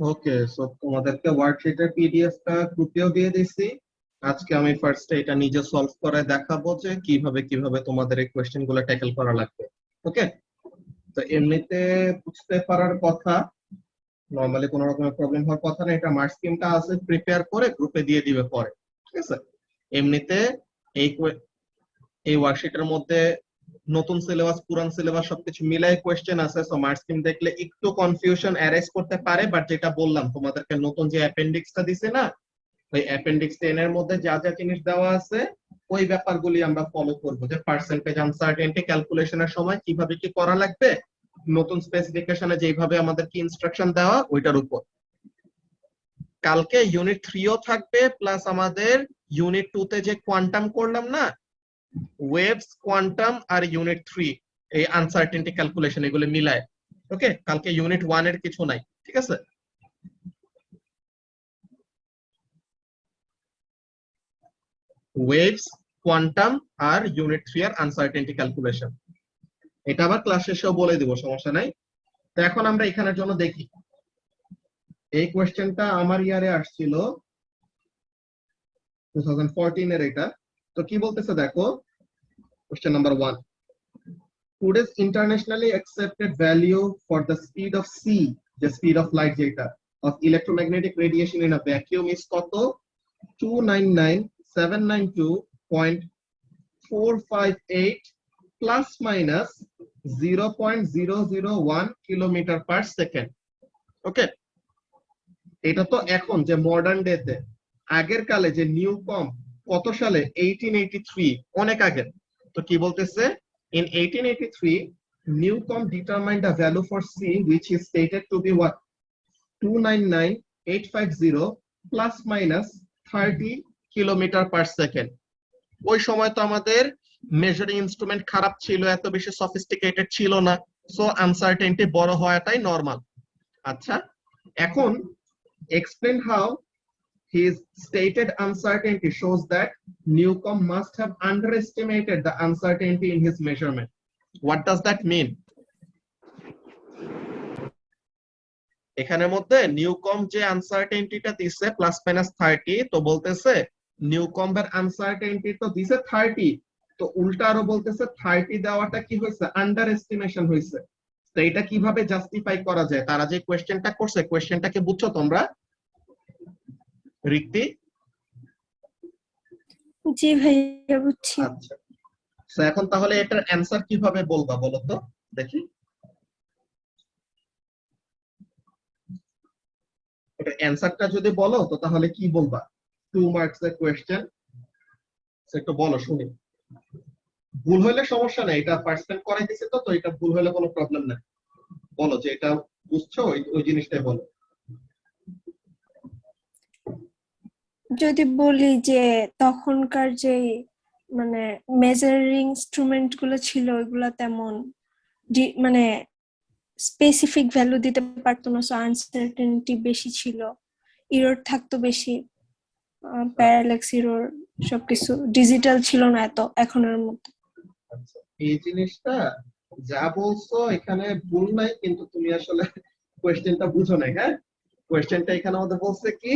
ওকে, so তোমাদেরকে ওয়ার্কশিটের পিডিএফটা গ্রুপেও দিয়ে দিছি। আজকে আমি ফার্স্টে এটা নিজে সলভ করে দেখাবো যে কিভাবে কিভাবে তোমাদের এই কোশ্চেন গুলো ট্যাকেল করা লাগবে। ওকে, তো এমনিতে বুঝতে পারার কথা, নরমালি কোনো রকমের প্রবলেম হওয়ার কথা না। এটা মার্ক স্কিমটা আছে, প্রিপেয়ার করে গ্রুপে দিয়ে দিবে পরে, ঠিক আছে। এমনিতে এই এই ওয়ার্কশিটের মধ্যে নতুন সিলেবাস পুরান সিলেবাস সবকিছু মিলাই কোয়েশ্চেন আছে, সো মার্ক স্কিম দেখলে একটু কনফিউশন অ্যারাইজ করতে পারে, বাট যেটা বললাম তোমাদেরকে নতুন যে অ্যাপেন্ডিক্সটা দিছে না, ওই অ্যাপেন্ডিক্স 10 এর মধ্যে যা যা জিনিস দেওয়া আছে ওই ব্যাপারগুলি আমরা ফলো করব, যে পার্সেন্টেজ আনসার্টেনটি ক্যালকুলেশনের সময় কিভাবে কি করা লাগবে, নতুন স্পেসিফিকেশনে যেভাবে আমাদের কি ইনস্ট্রাকশন দেওয়া ওইটার উপর। কালকে ইউনিট 3ও থাকবে, প্লাস আমাদের ইউনিট 2 তে যে কোয়ান্টাম করলাম না, ওয়েভস, কোয়ান্টাম আর ইউনিট 3 এই আনসার্টেনটি ক্যালকুলেশন এগুলো মিলায়। ওকে, কালকে ইউনিট 1 এর কিছু নাই, ঠিক আছে। ওয়েভস, কোয়ান্টাম আর ইউনিট 3 এর আনসার্টেনটি ক্যালকুলেশন, এটা আবার ক্লাস শেষেও বলে দিব, সমস্যা নাই। তো এখন আমরা এখানের জন্য দেখি, এই কোশ্চেনটা আমার ইয়ারে আসছিল 2014 এর এটা। তো কি বলতেছে দেখো, question number 1, today's internationally accepted value for the speed of c, the speed of light যেটা, of electromagnetic radiation in a vacuum is কত? 299,792.458 plus minus 0.001 kilometre per second. Okay, এটা তো এখন যে মডার্ন ডেতে, আগের কালে যে নিউকম কত সালে, 1883, অনেক আগে। তো কি বলতেছে, in 1883 Newcomb determined a value for c which is stated to be what, 299,850 plus minus 30 kilometre per second. ওই সময় তো আমাদের মেজারিং ইনস্ট্রুমেন্ট খারাপ ছিল, এত বেশি সফিস্টিকেটেড ছিল না, সো আনসার্টেনটি বড় হওয়াটাই নরমাল। আচ্ছা, এখন explain how his stated uncertainty shows that Newcomb must have underestimated the uncertainty in his measurement. What does that mean? এখানের মধ্যে নিউকম যে আনসার্টেনটিটা দিছে প্লাস মাইনাস 30, তো বলতেছে নিউকম্বের আনসার্টেনটি তো দিছে 30, তো উল্টা আরো বলতেছে 30 দেওয়াটা কি হয়েছে, আন্ডার এস্টিমেশন হয়েছে। তো এটা কিভাবে জাস্টিফাই করা যায়? তারা যে কোয়েশ্চেনটা করছে, কোয়েশ্চেনটা কি বুঝছো তোমরা? রিক্তি? জি ভাইয়া বুঝছি। আচ্ছা, তো এখন তাহলে এটার অ্যানসার কিভাবে বলবা বলো তো দেখি। এটা অ্যানসারটা যদি বলো তো তাহলে কি বলবা? 2 মার্কস এর কোয়েশ্চেন, একটু বলো শুনি। ভুল হলে সমস্যা নেই, এটা পার্সেন্ট করাই দিছে, তো তো এটা ভুল হলে কোনো প্রবলেম নাই। বলো যে এটা বুঝছো, ওই জিনিসটাই বলো। যদি বলি যে তখনকার যে মানে মেজারিং ইনস্ট্রুমেন্ট গুলো ছিল ওইগুলা তেমন মানে স্পেসিফিক ভ্যালু দিতে পারতো না, সো আনসার্টেনিটি বেশি ছিল, এরর থাকতো বেশি, প্যারাল্যাক্স এরর, সবকিছু ডিজিটাল ছিল না এত এখনের মতো। আচ্ছা, এই জিনিসটা যা বলছো এখানে ভুল নাই, কিন্তু তুমি আসলে কোয়েশ্চেনটা বুঝো নাই। হ্যাঁ, কোয়েশ্চেনটা এখানে আমাদের বলছে কি,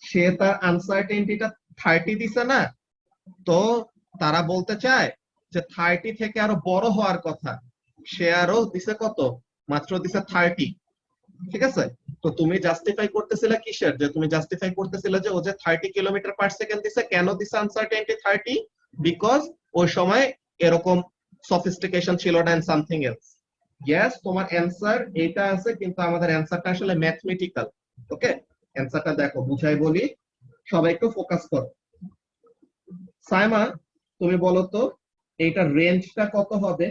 সে তার আনসার্টেনিটিটা 30 দিছে না, তো তারা বলতে চায় যে 30 থেকে আরো বড় হওয়ার কথা, সে আরো দিছে কত, মাত্র দিছে 30, ঠিক আছে। তো তুমি জাস্টিফাই করতেছিলে কিসের, যে তুমি জাস্টিফাই করতেছিলে যে ও যে 30 কিলোমিটার পার সেকেন্ড দিছে, কেন দিছে আনসার্টেনিটি 30? বিকজ ওই সময় এরকম সফিস্টিকেশন ছিল না এন্ড সামথিং এলস। ইয়েস, তোমার অ্যানসার এটা আছে, কিন্তু আমাদের অ্যানসারটা আসলে ম্যাথমেটিক্যাল। ওকে, অ্যানসারটা দেখো, বুঝাই বলি, সবাই একটু ফোকাস করো। সাইমা, তুমি বলো তো এইটার রেঞ্জটা কত হবে?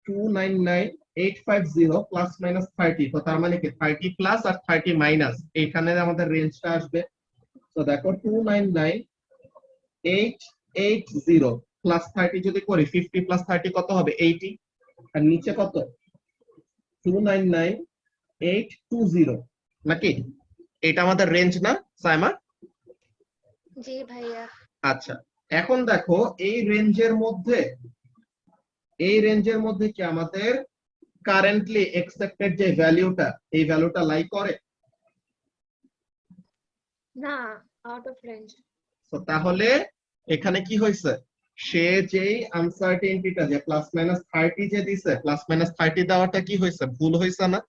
299,850 প্লাস মাইনাস 30, তো তার মানে কি 30 প্লাস আর 30 মাইনাস, এখানে আমাদের রেঞ্জটা আসবে। তো দেখো 299,880 প্লাস 30 যদি করি, 50 প্লাস 30 কত হবে, 80, আর নিচে কত, 299,820, নাকি? এটা আমাদের রেঞ্জ না সাইমা? জি ভাইয়া। আচ্ছা, এখন দেখো এই রেঞ্জের মধ্যে কি আমাদের কারেন্টলি এক্সপেক্টেড যে ভ্যালুটা, এই ভ্যালুটা লাই করে? না, আউট অফ রেঞ্জ। তো তাহলে এখানে কি হয়েছে, সে যেই আনসার্টেনটিটা যে +-30 যে দিছে, +-30 দেওয়াটা কি হয়েছে, ভুল হয়েছে না?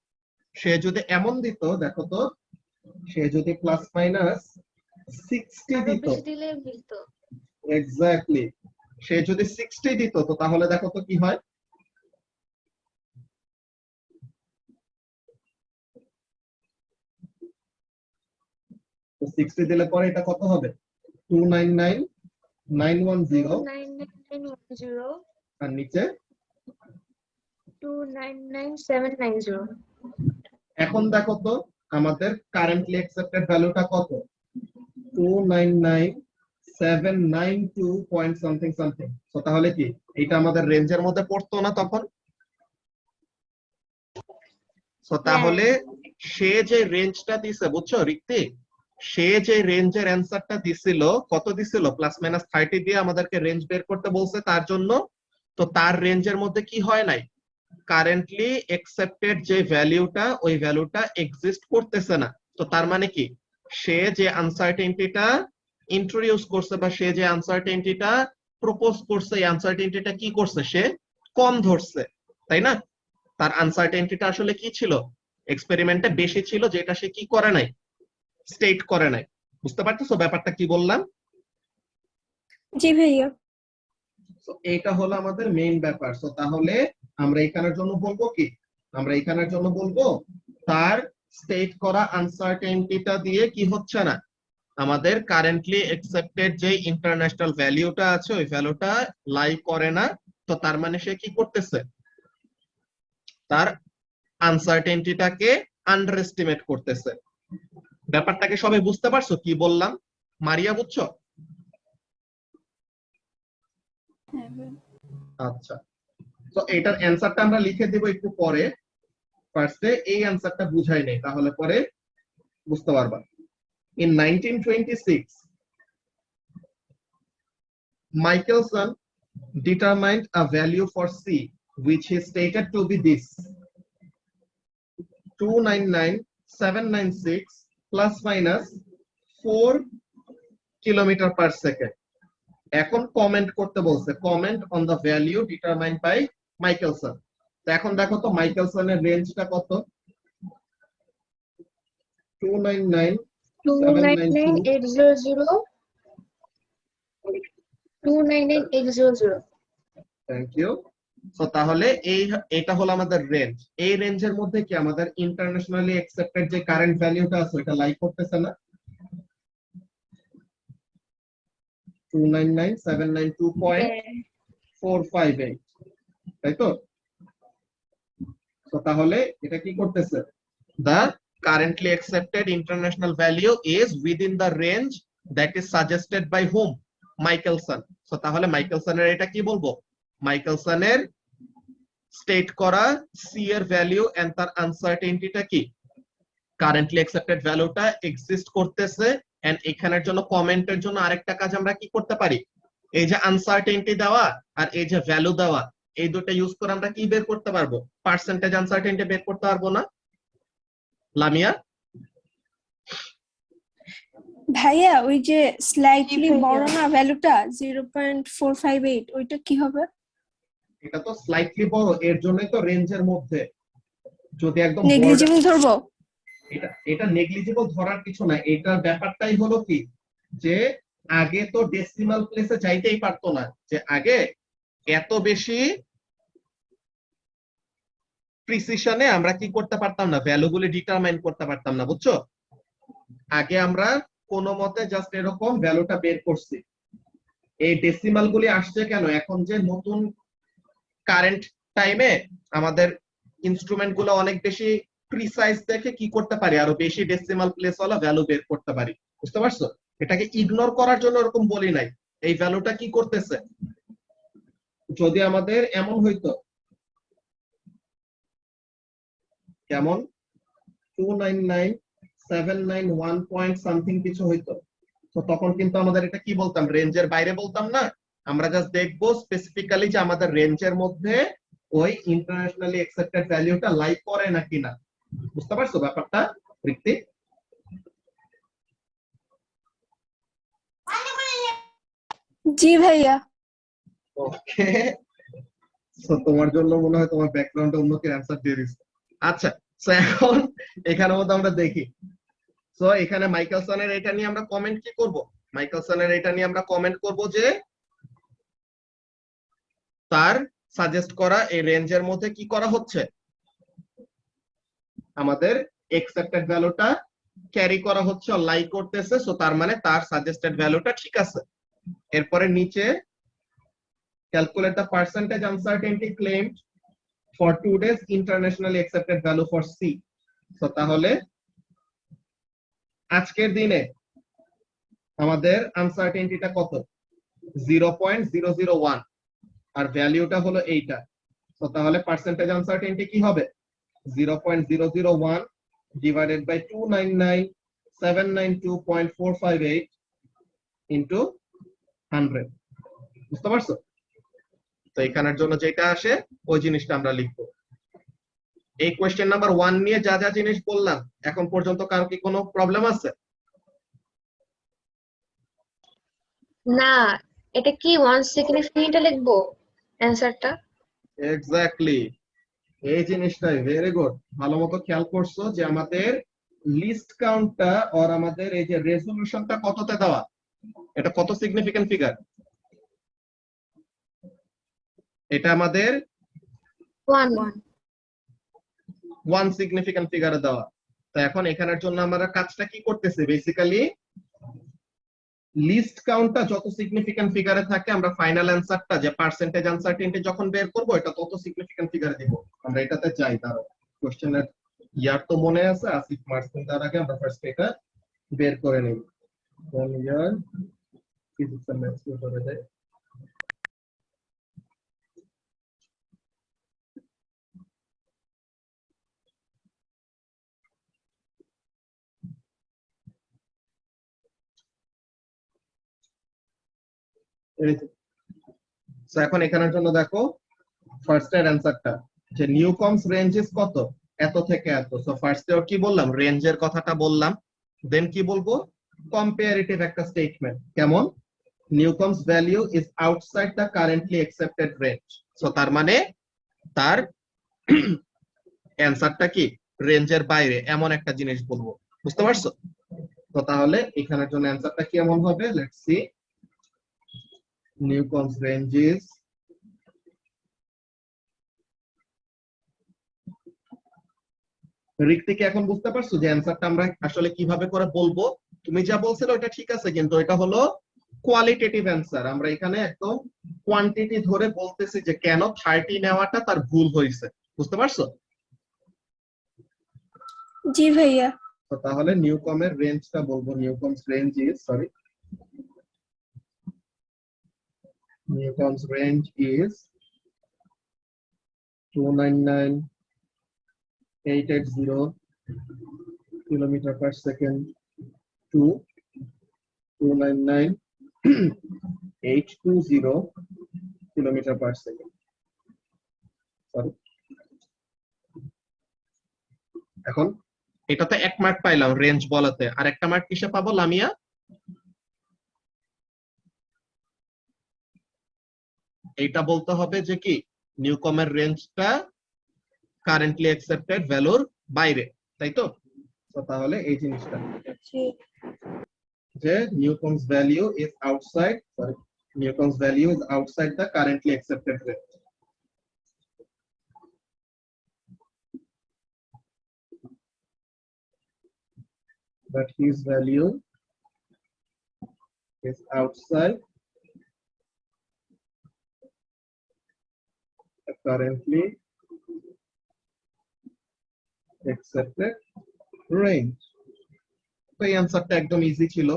সে যদি এমন দিত, দেখো তো, সে যদি +-60 আরো দিত, বেশি দিলে মিলতো। এক্স্যাক্টলি, সে যদি 60 দিত, তো তাহলে দেখো তো কি হয়। তো 60 দিলে পরে এটা কত হবে, 299910, 299,910 আর নিচে 299,790। এখন দেখো তো আমাদের কারেন্টলি অ্যাকসেপ্টেড ভ্যালুটা কত, 299,792 পয়েন্ট সামথিং সামথিং। তো তাহলে কি এটা আমাদের রেঞ্জের মধ্যে পড়তো না তখন? তো তাহলে সে যে রেঞ্জটা দিছে, বুঝছো ঋত্বিক, সে যে রেঞ্জের অ্যান্সারটা দিছিল, কত দিছিল, +-30 দিয়ে আমাদেরকে রেঞ্জ বের করতে বলছে তার জন্য। তো তার রেঞ্জের মধ্যে কি হয় নাই, কারেন্টলি অ্যাকসেপ্টেড যে ভ্যালুটা, ওই ভ্যালুটা এক্সিস্ট করতেছে না। তো তার মানে কি, সে যে আনসার্টেনটিটা ইন্ট্রোডিউস করছে বা সে যে আনসার্টেনটিটা প্রপোজ করছে, এই আনসার্টেনটিটা কি করছে, সে কম ধরছে, তাই না? তার আনসার্টেনটিটা আসলে কি ছিল, এক্সপেরিমেন্টে বেশি ছিল, যেটা সে কি করে নাই, স্টেট করে নাই। বুঝতে পারতেছো ব্যাপারটা কি বললাম? জি ভাইয়া। তো এইটা হলো আমাদের মেইন ব্যাপার। তো তাহলে আমরা এখানের জন্য বলবো কি, আমরা এখানের জন্য বলবো তার স্টেট করা আনসার্টেনটিটা দিয়ে কি হচ্ছে না, আমাদের কারেন্টলি অ্যাকসেপ্টেড যে ইন্টারন্যাশনাল ভ্যালুটা আছে, ওই ভ্যালুটা লাই করে না। তো তার মানে সে কি করতেছে, তার আনসার্টেনটিটাকে আন্ডার এস্টিমেট করতেছে। ব্যাপারটাকে সবাই বুঝতে পারছো কি বললাম? মারিয়া বুঝছো? আচ্ছা, তো এটার অ্যান্সারটা আমরা লিখে দিব একটু পরে, ফার্স্টে এই অ্যান্সারটা বুঝাই নেই, তাহলে পরে বুঝতে পারবা। In 1926, Michelson determined a value for C, which he stated to be this: 299,796 ±4 km/s. এখন কমেন্ট করতে বলছে, comment on the value determined by Michelson. তো এখন দেখো তো মাইকেলসনের রেঞ্জটা কত, 299,792, 299,800 থ্যাংক ইউ। তো তাহলে এটা হলো আমাদের রেঞ্জ। এই রেঞ্জের মধ্যে কি আমাদের ইন্টারন্যাশনালি অ্যাকসেপ্টেড যে কারেন্ট ভ্যালুটা আছে ওটা লাই করতেছে না, 299,792.458, তাই তো? তো তাহলে এটা কি করতেছে, the currently accepted international value is within the range that is suggested by whom, Michelson. So তাহলে মাইকেলসনের এটা কি বলবো, মাইকেলসনের স্টেট করা সি এর ভ্যালু এন্ড তার আনসার্টেনটিটা কি, কারেন্টলি অ্যাকসেপ্টেড ভ্যালুটা এক্সিস্ট করতেছে। এন্ড এখানের জন্য কমেন্টের জন্য আরেকটা কাজ আমরা কি করতে পারি, এই যে আনসার্টেনটি দেওয়া আর এই যে ভ্যালু দেওয়া, এই দুটো ইউজ করে আমরা কি বের করতে পারবো, পার্সেন্টেজ আনসার্টেনটি বের করতে পারবো না লামিয়া? ভাইয়া ওই যে স্লাইটলি জি ভাইয়া। বড় না ভ্যালুটা 0.458, ওইটা কি হবে? এটা তো স্লাইটলি বড়, এর জন্যই তো রেঞ্জের মধ্যে। যদি একদম নেগলিজিবল ধরবো? এটা নেগলিজিবল ধরার কিছু না, এটার ব্যাপারটাই হলো কি, যে আগে তো ডেসিমাল প্লেসে যাইতেই পারতো না, যে আগে এত বেশি প্রিসিশনে আমরা কি করতে পারতাম না, ভ্যালুগুলি ডিটারমাইন করতে পারতাম না, বুঝছো? আগে আমরা কোনো মতে জাস্ট এরকম ভ্যালুটা বের করছি। এই ডেসিমাল গুলি আসছে কেন, এখন যে নতুন কারেন্ট টাইমে আমাদের ইনস্ট্রুমেন্ট গুলো অনেক বেশি প্রিসাইজ দেখে কি করতে পারি, আরো বেশি ডেসিমাল প্লেস ওয়ালা ভ্যালু বের করতে পারি। বুঝতে পারছো? এটাকে ইগনোর করার জন্য এরকম বলি নাই। এই ভ্যালুটা কি করতেছে, যদি আমাদের এমন হইতো, কেমন 299,791 পয়েন্ট সামথিং কিছু হইতো, তো তখন কিন্তু আমাদের এটা কি বলতাম, রেঞ্জের বাইরে বলতাম না। আমরা জাস্ট দেখবো স্পেসিফিক্যালি যে আমাদের রেঞ্জের মধ্যে ওই ইন্টারন্যাশনালি অ্যাকসেপ্টেড ভ্যালুটা লাই করে নাকি না। বুঝতে পারছো ব্যাপারটা ঋত্বিক? জি ভাইয়া। ওকে, সো তোমার জন্য মনে হয় তোমার ব্যাকগ্রাউন্ডে অন্য কেউ অ্যান্সার দিয়ে দিচ্ছে। আচ্ছা, সো এখন এখানের মধ্যে আমরা দেখি। সো এখানে মাইকেলসনের এটা নিয়ে আমরা কমেন্ট কি করব? মাইকেলসনের এটা নিয়ে আমরা কমেন্ট করব যে তার সাজেস্ট করা এই রেঞ্জের মধ্যে কি করা হচ্ছে, আমাদের এক্সেপ্টেড ভ্যালুটা ক্যারি করা হচ্ছে, লাই করতেছে। সো তার মানে তার সাজেস্টেড ভ্যালুটা ঠিক আছে। এরপরে নিচে calculate the percentage uncertainty claimed for today's internationally accepted value for C. So তাহলে আজকের দিনে আমাদের আনসার্টেনটিটা কত? 0.001 আর ভ্যালুটা হলো এইটা। তো তাহলে পার্সেন্টেজ আনসার্টেনটি কি হবে? 0.001 ডিভাইডেড বাই 299,792.458 ইনটু 100। বুঝতে পারছো? তো এখানের জন্য যেটা আসে ওই জিনিসটা আমরা লিখবো। এই কোয়েশ্চেন নাম্বার 1 নিয়ে যা যা জিনিস বললাম এখন পর্যন্ত কারো কি কোনো প্রবলেম আছে? না, এটা কি 1 সিগনিফিকেন্টে লিখবো অ্যান্সারটা? এক্স্যাক্টলি, এই জিনিসটাই ভেরি গুড। ভালো মতো খেয়াল করছো যে আমাদের লিস্ট কাউন্টটা আর আমাদের এই যে রেজোলিউশনটা কততে দেওয়া, এটা কত সিগনিফিকেন্ট ফিগার? এটা আমাদের 1 সিগনিফিকেন্ট ফিগারে দেওয়া। তো এখন এখানের জন্য আমরা কাজটা কি করতেছি? বেসিক্যালি লিস্ট কাউন্টটা যত সিগনিফিকেন্ট ফিগারে থাকে আমরা ফাইনাল অ্যান্সারটা যে পার্সেন্টেজ আনসার্টেনটি যখন বের করব এটা তত সিগনিফিকেন্ট ফিগারে দিব। আমরা এটাতে যাই, তারও কোশ্চেনের ইয়ার তো মনে আছে, আসিফ মার্কস তার আগে আমরা ফার্স্ট এটা বের করে নেব। কোন ইয়ার ফিজিক্স এন্ড ম্যাথস করে দেয়। এখন এখানের জন্য দেখো ফার্স্ট এর অ্যান্সারটা যে নিউকমস রেঞ্জ ইজ কত, এত থেকে এত। সো ফার্স্ট এর কি বললাম? রেঞ্জের কথাটা বললাম। দেন কি বলবো? কম্পারেটিভ একটা স্টেটমেন্ট। কেমন? Newcomb's value is outside the currently accepted range. So তার মানে তার অ্যান্সারটা কি রেঞ্জের বাইরে, এমন একটা জিনিস বলবো। বুঝতে পারছো? তো তাহলে এখানের জন্য অ্যান্সারটা কি এমন হবে? Let's see, Newcomb's range is Ritwik এখন বুঝতে পারছো যে অ্যান্সারটা আমরা আসলে কিভাবে করে বলবো? তুমি যা বলছিলে ওটা ঠিক আছে, কিন্তু এটা হলো কোয়ালিটেটিভ অ্যান্সার। আমরা এখানে একদম কোয়ান্টিটি ধরে বলতেছি যে কেন 30 নেওয়াটা তার ভুল হয়েছে। বুঝতে পারছো? জি ভাইয়া। তো তাহলে নিউকমের রেঞ্জটা বলবো, Newcomb's range is, sorry, Newcomb's range is 299,880 kilometre per second to 299,820 kilometre per second. Sorry, এখন এটাতে 1 মার্ক পাইলাম রেঞ্জ বলাতে, আর একটা মার্ক কিসে পাবো লামিয়া? এইটা বলতে হবে যে কি নিউকমের রেঞ্জটা কারেন্টলি অ্যাকসেপ্টেড ভ্যালুর বাইরে, তাই তো? তো তাহলে এই জিনিসটা জি। যে Newcomb's value is outside, sorry, Newcomb's value is outside the currently accepted range. But his value is outside the currently accepted range. তো এই অ্যান্সারটা একদম ইজি ছিল।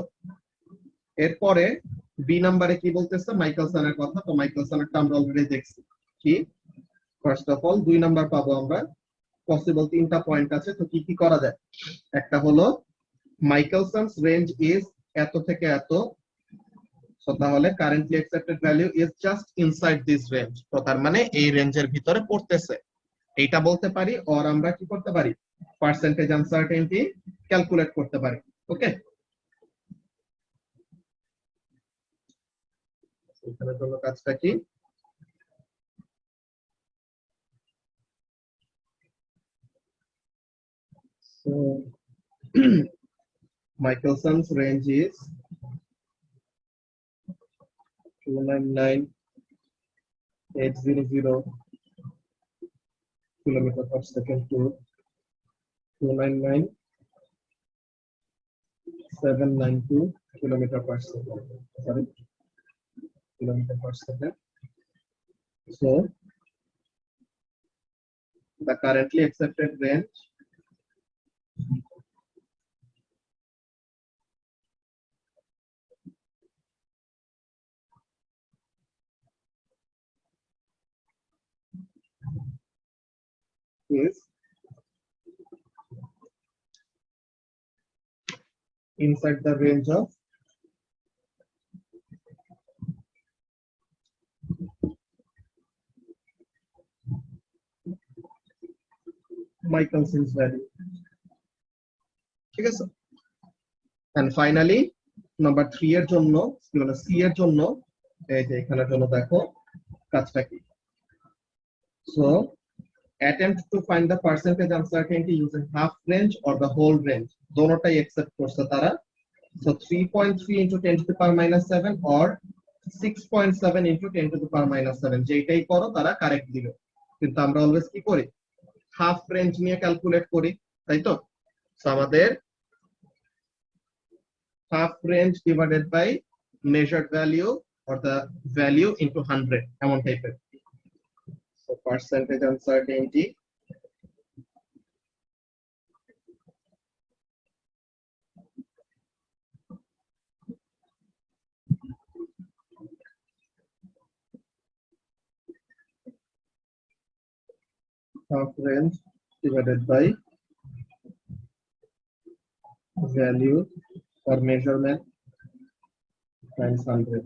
এরপরে বি নাম্বারে কি বলতেছে? মাইকেলসনের কথা। তো মাইকেলসনেরটা আমরা অলরেডি দেখছি। কি ফার্স্ট অফ অল 2 নাম্বার পাবো আমরা। পসিবল 3টা পয়েন্ট আছে। তো কি কি করা যায়? একটা হলো মাইকেলসনস রেঞ্জ ইজ এত থেকে এত, সো তাহলে currently accepted value is just inside this range, তো তার মানে এই রেঞ্জের ভিতরে পড়তেছে, এইটা বলতে পারি। অর আমরা কি করতে পারি, পার্সেন্টেজ আনসার্টেনটি ক্যালকুলেট করতে পারি। ওকে, এখানের জন্য কাজটা কি, so Michelson's range is 299,800 kilometer per second to 299,792 kilometer per second. Sorry, kilometer per second. So the currently accepted range is inside the range of Michelson's value. ঠিক আছে, and finally number 3 এর জন্য কি হলো, সি এর জন্য এই যে এখানের জন্য দেখো কাজটা কি। So attempt to find the percentage uncertainty using half range or the whole range, দোনোটাই accept করছে তারা। So 3.3 into 10 to the power minus 7 or 6.7 into 10 to the power minus 7, যেটাই করো তারা কারেক্ট দিবে। কিন্তু আমরা অলওয়েজ কি করি, হাফ রেঞ্জ নিয়ে ক্যালকুলেট করি, তাই তো। So আমাদের half range divided by measured value or the value into 100 এমন টাইপের। So percentage uncertainty half range divided by value or measurement times 100।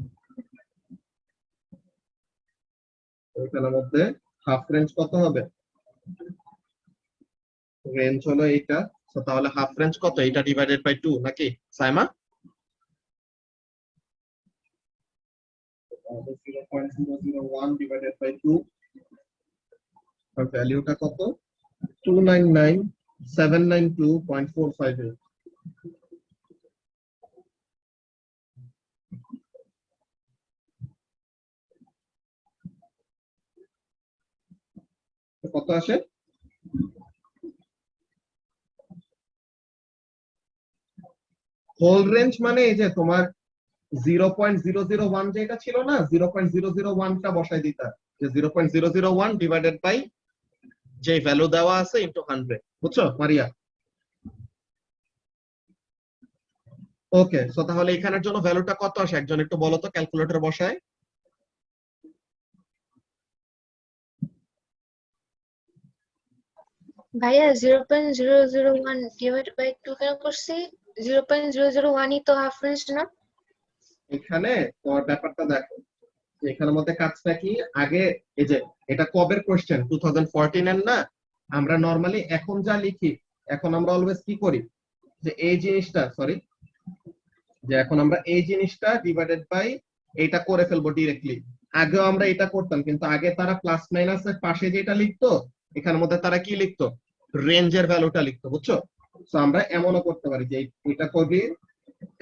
এখানের মধ্যে হাফ রেঞ্জ কত হবে, রেঞ্জ হলো এইটা, তো তাহলে হাফ রেঞ্জ কত, এটা ডিভাইডেড বাই 2 নাকি সাইমা? 0.001 ডিভাইডেড বাই 2, আর ভ্যালুটা কত, 299,792.458। কত আসে, হোল রেঞ্জ মানে এই যে তোমার 0.001 যেটা ছিল না, 0.001টা বসাই দিতা, যে 0.001 ডিভাইডেড বাই যে ভ্যালু দেওয়া আছে ইনটু 100, বুঝছো মারিয়া? ওকে, সো তাহলে এখানের জন্য ভ্যালুটা কত আসে, একজন একটু বলো তো, ক্যালকুলেটর বসায়। ভাইয়া 0.001 ডিভাইড বাই 2 কেন করছি? 0.001ই তো হাফ রেঞ্জ না? এখানে তোমার ব্যাপারটা দেখো, যে এখানের মধ্যে কাজটা কি, আগে এই যে এটা কবের কোশ্চেন, 2014 এর না। আমরা নরমালি এখন যা লিখি, এখন আমরা অলওয়েজ কি করি, যে এই জিনিসটা, সরি, যে এখন আমরা এই জিনিসটা ডিভাইডেড বাই এইটা করে ফেলবো ডিরেক্টলি। আগেও আমরা এটা করতাম, কিন্তু আগে তারা প্লাস মাইনাসের পাশে যেটা লিখতো, এখানের মধ্যে তারা কি লিখতো, রেঞ্জের ভ্যালুটা লিখতো, বুঝছো? তো আমরা এমনও করতে পারি যে এটা করবি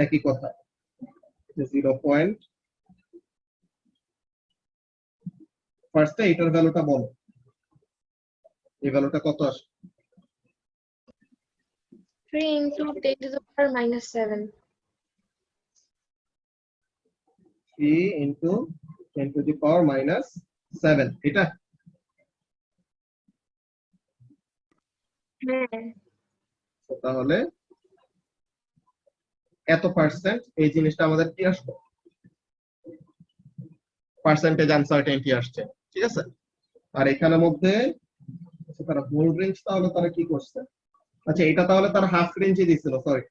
একই কথা, 0. ফার্স্টে এটার ভ্যালুটা বলো, এই ভ্যালুটা কত আসে, 3 into 10 to the power minus 7। 3 into 10 to the power minus 7, এটা। হ্যাঁ, তো তাহলে এত পার্সেন্ট এই জিনিসটা আমাদের কি আসবে, পার্সেন্টেজ আনসার্টেনটি আসছে, ঠিক আছে। আর এখানের মধ্যে তারা হোল রেঞ্জ, তাহলে তারা কি করছে, আচ্ছা এটা তাহলে তারা হাফ রেঞ্জে দিছিল, সরি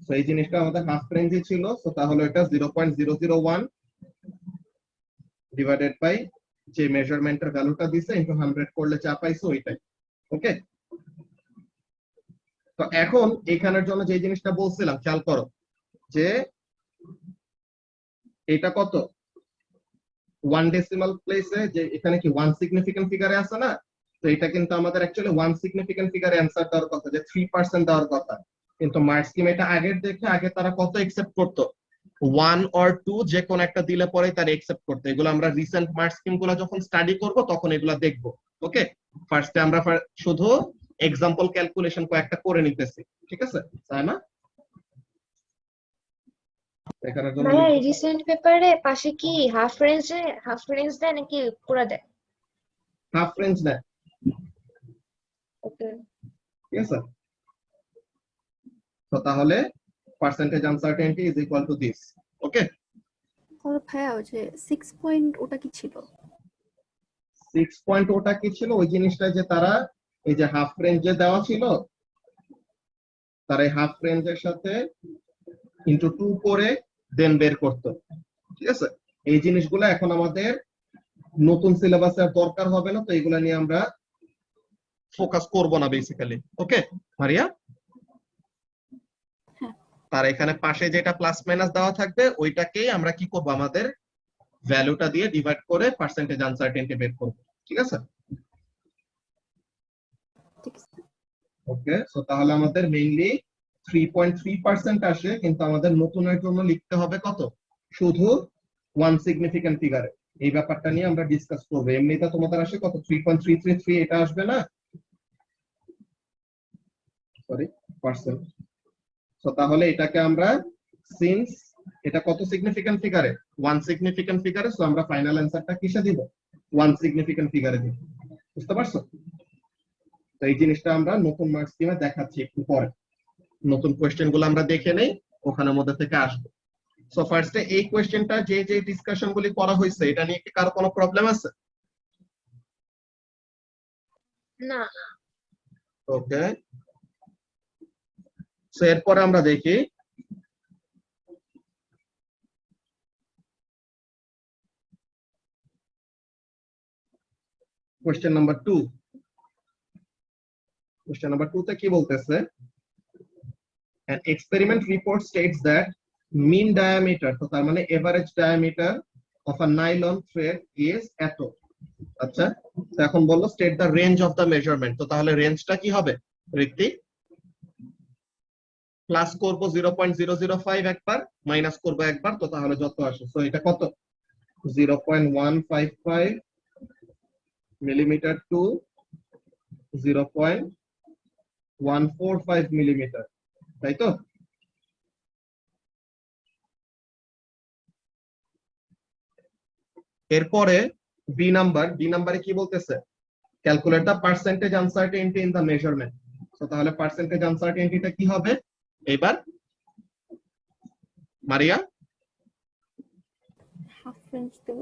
সো এই জিনিসটা আমাদের হাফ রেঞ্জে ছিল, সো তাহলে এটা 0.001 ডিভাইডেড বাই যে মেজারমেন্টের ভ্যালুটা দিছে ইনটু 100 করলে যা পাইছো ওইটাই। ওকে, তো এখন এখানের জন্য যে জিনিসটা বলছিলাম খেয়াল করো যে এটা কত 1 ডেসিমাল প্লেসে, যে এখানে কি 1 সিগনিফিকেন্ট ফিগারে আছে না, তো এটা কিন্তু আমাদের অ্যাকচুয়ালি 1 সিগনিফিকেন্ট ফিগারে অ্যানসার দেওয়ার কথা, যে 3% দেওয়ার কথা, কিন্তু মার্ক স্কিম এটা আগের দেখে আগে তারা কত একসেপ্ট করতো 1 অর 2 যে কোন একটা দিলে পরে তারা একসেপ্ট করতো। এগুলো আমরা রিসেন্ট মার্ক স্কিম গুলো যখন স্টাডি করব তখন এগুলো দেখব। ওকে, ফার্স্টে আমরা শুধু এক্সাম্পল ক্যালকুলেশন কয়েকটা করে নিতেছি, ঠিক আছে তাই না? এখানের জন্য ভাইয়া রিসেন্ট পেপারে পাশে কি হাফ রেঞ্জ দেয় নাকি পুরা দেয়? হাফ রেঞ্জ নেয়, ওকে, ঠিক আছে। তো তাহলে percentage uncertainty is equal to this. Okay, তাহলে ভাইয়া ওই যে 6 পয়েন্ট ওটা কি ছিল? 6 পয়েন্ট ওটা কি ছিল, ওই জিনিসটা যে তারা এই যে হাফ রেঞ্জে দেওয়া ছিল, তারা এই হাফ রেঞ্জের সাথে ইনটু 2 করে দেন বের করতো, ঠিক আছে। এই জিনিসগুলো এখন আমাদের নতুন সিলেবাসে আর দরকার হবে না, তো এগুলা নিয়ে আমরা ফোকাস করব না বেসিক্যালি। ওকে মারিয়া, হ্যাঁ। তার এখানে পাশে যেটা প্লাস মাইনাস দেওয়া থাকবে ওইটাকেই আমরা কি করব, আমাদের ভ্যালুটা দিয়ে ডিভাইড করে পার্সেন্টেজ আনসার্টেনিটি বের করব, ঠিক আছে। ঠিক আছে। ওকে, সো তাহলে আমাদের মেইনলি 3.3% আসে, কিন্তু আমাদের নতুনের জন্য লিখতে হবে কত, শুধু 1 সিগনিফিকেন্ট ফিগারে। এই ব্যাপারটা নিয়ে আমরা ডিসকাস করব। এমনিতে তোমাদের আসে কত 3.333, এটা আসবে না, সরি পার্সেন্ট। সো তাহলে এটাকে আমরা সিন্স এটা কত সিগনিফিকেন্ট ফিগারে, 1 সিগনিফিকেন্ট ফিগারে, সো আমরা ফাইনাল অ্যানসারটা কিসে দিব, 1 সিগনিফিকেন্ট ফিগারে দিব। বুঝতে পারছো? তো এই জিনিসটা আমরা নতুন মার্ক স্কিমে দেখাচ্ছি একটু পরে, নতুন কোয়েশ্চেন গুলো আমরা দেখে নেই, ওখানের মধ্যে থেকে আসবে। সো ফার্স্টে এই কোয়েশ্চেনটা যে যে ডিসকাশন গুলি করা হয়েছে এটা নিয়ে কি কারো কোনো প্রবলেম আছে? না। ওকে, সো এরপরে আমরা দেখি কোয়েশ্চেন নাম্বার 2। কোয়েশ্চেন নাম্বার 2 তে কি বলতেছে, an experiment report states that mean diameter, তো তার মানে average diameter of a nylon thread is এত। আচ্ছা, তো এখন বললো state the range of the measurement, তো তাহলে রেঞ্জটা কি হবে ঋত্বিক? প্লাস করব 0.005 একবার, মাইনাস করব একবার, তো তাহলে যত আসে, সো এটা কত 0.155 মিলিমিটার টু 0.145 মিলিমিটার, তাই তো? এরপরে বি নাম্বারে কি বলতেছে, calculate the percentage uncertainty in the measurement. তো তাহলে পার্সেন্টেজ আনসার্টেনিটিটা কি হবে এবার মারিয়া? হাফ রেঞ্জ দেব।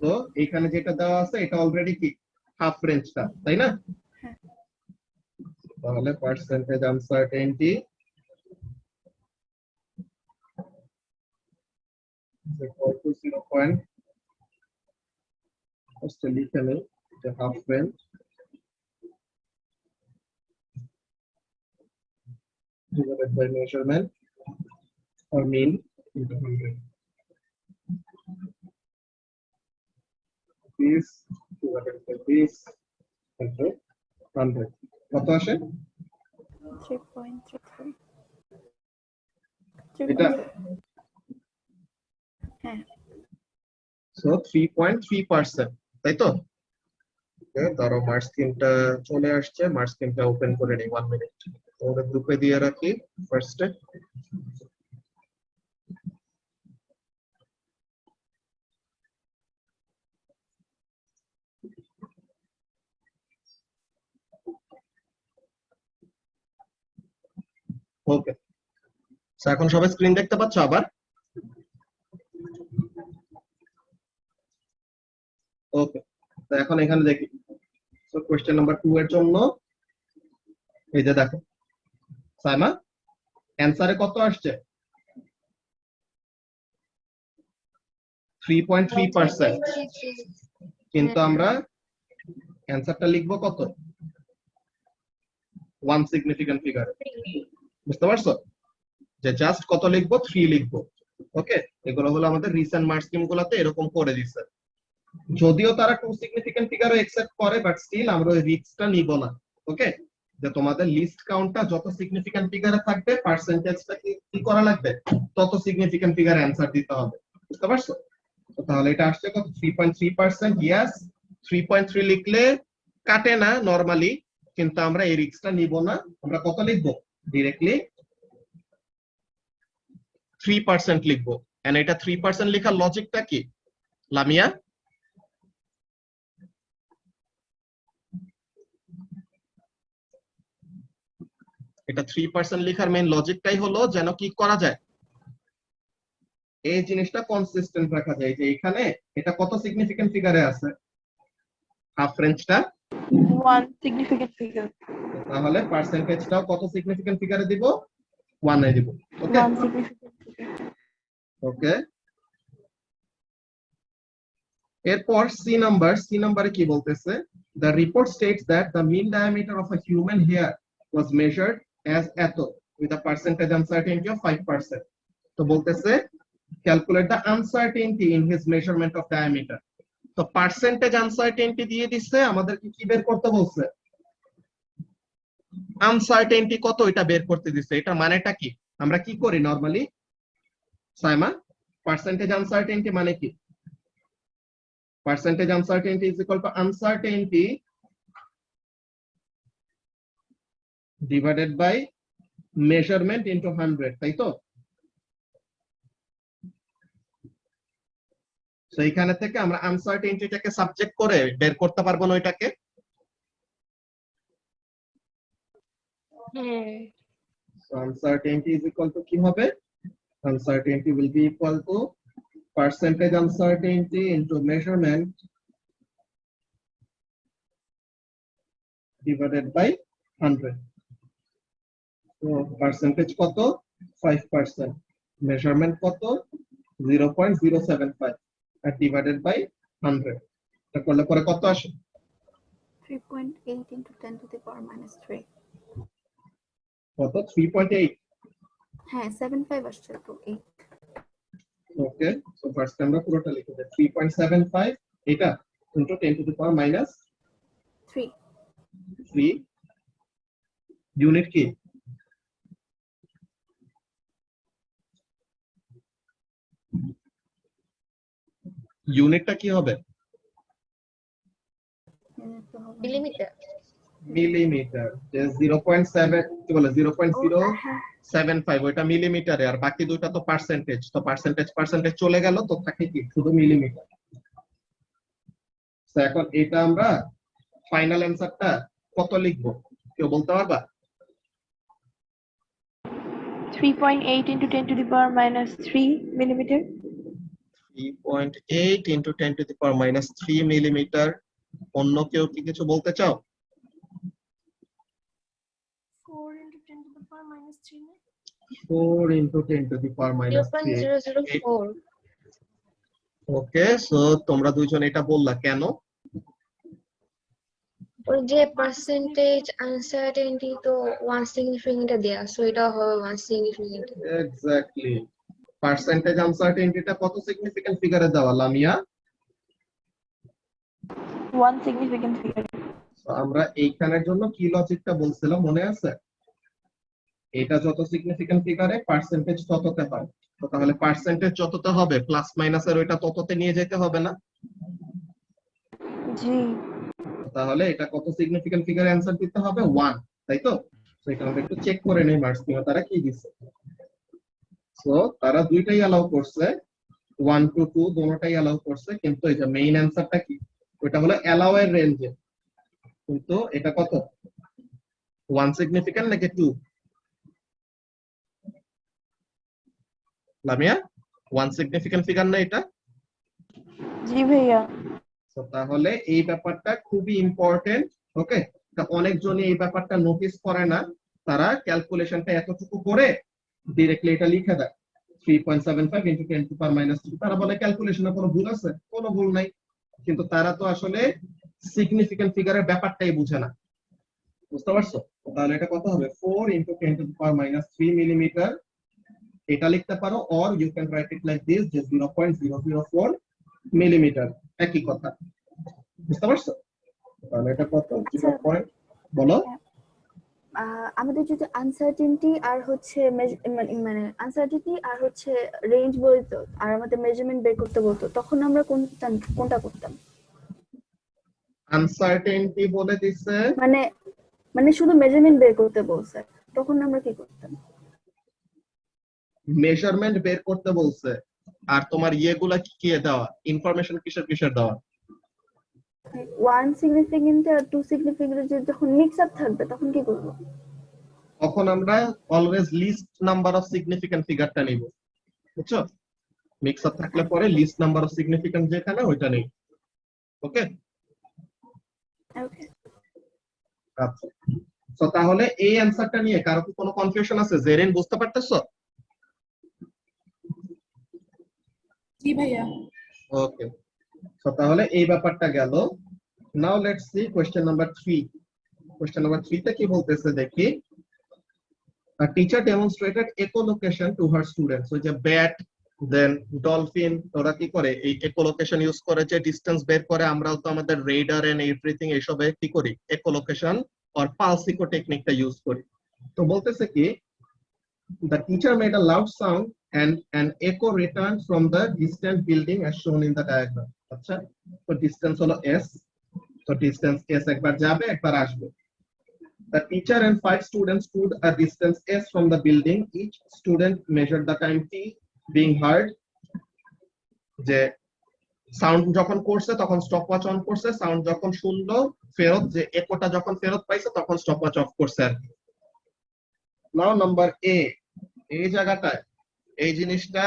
তো এখানে যেটা দেওয়া আছে এটা অলরেডি কি হাফ রেঞ্জটা, তাই না? হ্যাঁ। তাহলে পার্সেন্টেজ আনসার্টেনিটি equal to 0. লিখে নেই যে half range divided by measurement or mean into 100. This divided by this into 100 কত আসে 3.33 এটা? হ্যাঁ। সো 3.3%, তাই তো? ধরো মার্ক স্কিমটা চলে আসছে, মার্ক স্কিমটা ওপেন করে নেই 1 মিনিট, তোমাদের গ্রুপে দিয়ে রাখি ফার্স্টে। ওকে, এখন সবাই স্ক্রিন দেখতে পাচ্ছ আবার? ওকে, তো এখন এখানে দেখি, সো কোশ্চেন নাম্বার 2 এর জন্য এই যে দেখো সাইমা, অ্যান্সারে কত আসছে? 3.3%, কিন্তু আমরা অ্যান্সারটা লিখবো কত? 1 সিগনিফিক্যান্ট ফিগার। বুঝতে পারছো যে জাস্ট কত লিখবো? 3 লিখবো। ওকে, এগুলো হলো আমাদের রিসেন্ট মার্ক স্কিম গুলাতে এরকম করে দিচ্ছে। যদিও তারা 2 সিগনিফিক্যান্ট ফিগারও একসেপ্ট করে, বাট স্টিল আমরা ওই রিস্কটা নিব না। ওকে, যে তোমাদের লিস্ট কাউন্টটা যত সিগনিফিক্যান্ট ফিগারে থাকবে, পার্সেন্টেজটা কি করা লাগবে? তত সিগনিফিক্যান্ট ফিগারে অ্যান্সার দিতে হবে। বুঝতে পারছো? তো তাহলে এটা আসছে কত? 3.3%। ইয়েস, 3.3 লিখলে কাটে না নরমালি, কিন্তু আমরা এই রিস্কটা নিব না। আমরা কত লিখবো? ডিরেক্টলি 3% লিখবো। এন্ড এটা 3% লেখার লজিকটা কি লামিয়া? এটা 3% লেখার মেইন লজিকটাই হলো যেন কি করা যায়, এই জিনিসটা কনসিস্টেন্ট রাখা যায়। যে এখানে এটা কত সিগনিফিক্যান্ট ফিগারে আছে? হাফ রেঞ্জটা 1 significant figure. তাহলে পার্সেন্টেজটাও কত সিগনিফিক্যান্ট ফিগারে দিব? 1 এ দিব। ওকে 1 significant figure. ওকে, এরপর সি নাম্বারে কি বলতেছে? The report states that the mean diameter of a human hair was measured as eto with a percentage uncertainty of 5%. তো বলতেছে calculate the uncertainty in his measurement of diameter. তো percentage uncertainty দিয়ে দিচ্ছে, আমাদের কি বের করতে বলছে? আনসার্টেনটি কত এটা বের করতে দিচ্ছে। এটা মানেটা কি? আমরা কি করি নরমালি সাইমা? পার্সেন্টেজ আনসার্টেনটি মানে কি? Percentage uncertainty is equal to uncertainty divided by measurement into 100, তাই তো? তো এখানে থেকে আমরা আনসার্টেনটিটাকে সাবজেক্ট করে বের করতে পারবো না ওইটাকে? So uncertainty is equal to কি হবে? Uncertainty will be equal to percentage uncertainty into measurement divided by 100. So percentage কত? 5%. Measurement কত? 0.075 আর divided by 100. এটা করলে পরে কত আসে? 3.8 into 10 to the power minus 3. কত? 3.8। হ্যাঁ 75 আসছে তো 8. ওকে, সো ফার্স্ট আমরা পুরোটা লিখে দেব। 3.75 এটা into 10 to the power minus 3. 3 unit কি? ইউনিটটা কি হবে? মিলিমিটার। মিলিমিটার। যে 0.7 কি বলে 0.075 ওটা মিলিমিটারে, আর বাকি দুটো তো পার্সেন্টেজ। তো পার্সেন্টেজ চলে গেল, তো থাকে কি শুধু মিলিমিটার। তো এখন এটা আমরা ফাইনাল অ্যানসারটা কত লিখবো কেউ বলতে পারবা? 3.8 into 10 to the power minus 3 millimeter. 3.8 into 10 to the power minus 3 millimetre. অন্য কেউ কি কিছু বলতে চাও? 4 into 10 to the power minus 3 না? 4 into 10 to the power minus 3। 0.004 okay, so তোমরা দুইজন এটা বললা কেন? ওই যে পার্সেন্টেজ আনসার্টেনটি তো 1 সিগনিফিকেন্ট দেয়া, সো এটা হবে 1 সিগনিফিকেন্ট। এক্স্যাক্টলি। পার্সেন্টেজ আনসার্টেনটিটা কত সিগনিফিক্যান্ট ফিগারে দেওয়া লামিয়া? 1 significant figure. তো আমরা এইখানের জন্য কি লজিকটা বলছিলাম মনে আছে? এটা যত সিগনিফিক্যান্ট ফিগারে পার্সেন্টেজ তততে হয়। তো তাহলে পার্সেন্টেজ যততে হবে প্লাস মাইনাসের ওইটা তততে নিয়ে যেতে হবে না? জি। তাহলে এটা কত সিগনিফিক্যান্ট ফিগারে অ্যানসার দিতে হবে? 1, তাই তো? তো এটা আমরা একটু চেক করে নেই মার্কস কিনা তারা কি দিছে। সো তারা দুইটাই অ্যালাউ করছে, 1 to 2 দুটোটাই অ্যালাউ করছে, কিন্তু এই যে মেইন অ্যানসারটা কি? ওটা হলো অ্যালাউ এর রেঞ্জে, কিন্তু এটা কত? 1 সিগনিফিক্যান্ট নাকি 2? লামিয়া 1 সিগনিফিক্যান্ট ফিগার না এটা? জি ভাইয়া। তো তাহলে এই ব্যাপারটা খুবই ইম্পর্টেন্ট। ওকে, তা অনেকজনই এই ব্যাপারটা নোটিস করে না, তারা ক্যালকুলেশনটা এতটুকু করে ডিরেক্টলি এটা লিখে দেয় 3.75 ইন্টু 10 টু পাওয়ার মাইনাস 3। তারা বলে ক্যালকুলেশনে কোনো ভুল আছে, কোনো ভুল নাই, কিন্তু তারা তো আসলে সিগনিফিকেন্ট ফিগারের ব্যাপারটাই বুঝে না। বুঝতে পারছো? তাহলে এটা কত হবে? 4 into 10 to power minus 3 millimetre. এটা লিখতে পারো, or you can write it like this, যে 0.004 মিলিমিটার, একই কথা। বুঝতে পারছো? তাহলে এটা কত? 0. বলো। আমাদের যদি আনসার্টেনটি আর হচ্ছে মানে আনসার্টেনটি আর হচ্ছে রেঞ্জ বলতো আর আমাদের মেজারমেন্ট বের করতে বলতো, তখন আমরা কোনটা করতাম? আনসার্টেনটি বলে দিছে, মানে মানে শুধু মেজারমেন্ট বের করতে বলছে, তখন আমরা কি করতাম? মেজারমেন্ট বের করতে বলছে, আর তোমার ইয়েগুলা কি দেওয়া, ইনফরমেশন কিসের কিসের দেওয়া? 1 সিগনিফিকেন্ট আর 2 সিগনিফিকেন্ট যখন মিক্স আপ থাকবে তখন কি করব? তখন আমরা always least number of significant ফিগারটা নিব। বুঝছো? মিক্স আপ থাকলে পরে লিস্ট নাম্বার অফ সিগনিফিকেন্ট যেখানে ওইটা নেই। ওকে, ওকে। আচ্ছা। তো তাহলে এই অ্যানসারটা নিয়ে কারো কি কোনো কনফিউশন আছে? জেরিন বুঝতে পারতেছো? জি ভাইয়া। ওকে, তো তাহলে এই ব্যাপারটা গেল। Now let's see question number 3। Question number 3 তে কি বলতেছে দেখি। A teacher demonstrated echolocation to her students. So যে ব্যাট, দেন ডলফিন, ওরা কি করে এই echolocation ইউজ করে যে ডিসটেন্স বের করে। আমরাও তো আমাদের রেডার এন্ড এভরিথিং এইসবে কি করি, echolocation or pulse echo টেকনিকটা ইউজ করি। তো বলতেছে কি, the teacher made a loud sound and an echo returned from the distant building as shown in the diagram. আচ্ছা, তো ডিসটেন্স হলো s, তো ডিসটেন্স s একবার যাবে একবার আসবে। The teacher and 5 students stood a distance s from the building. Each student measured the time t being heard. যে sound যখন করছে তখন স্টপওয়াচ অন করছে, সাউন্ড যখন শুনলো ফেরত, যে একোটা যখন ফেরত পাইছে তখন স্টপওয়াচ অফ করছে আর কি। নাও নাম্বার এ, এই জায়গাটায় এই জিনিসটা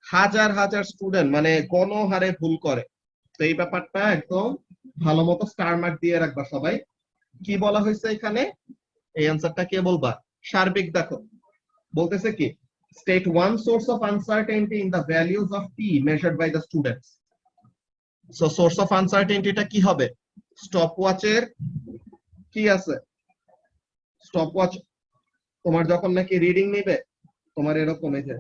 হাজার হাজার স্টুডেন্ট মানে গণহারে ভুল করে। তো এই ব্যাপারটা একদম ভালো মতো স্টার মার্ক দিয়ে রাখবা সবাই। কি বলা হয়েছে এখানে, এই অ্যানসারটা কে বলবা? সার্বিক দেখো বলতেছে কি, state one source of uncertainty in the values of t measured by the students. So source of uncertainty টা কি হবে? স্টপওয়াচের কি আছে, স্টপওয়াচ তোমার যখন নাকি রিডিং নেবে, তোমার এরকম এই যে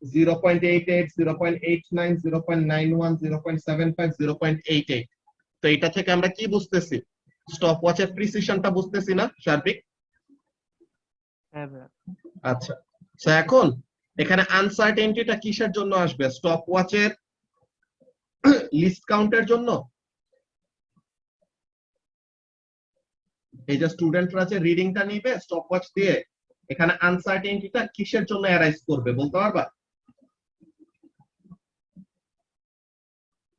0.88, 0.89, 0.91, 0.75, 0.88। তো এটা থেকে আমরা কি বুঝতেছি? স্টপওয়াচের প্রিসিশনটা বুঝতেছি না সার্বিক? আচ্ছা, তো এখন এখানে আনসার্টেনটিটা কিসের জন্য আসবে? স্টপওয়াচের লিস্ট কাউন্টের জন্য। এই যে স্টুডেন্টরা যে রিডিংটা নিবে স্টপওয়াচ দিয়ে, এখানে আনসার্টেনটিটা কিসের জন্য অ্যারাইজ করবে বলতে পারবা?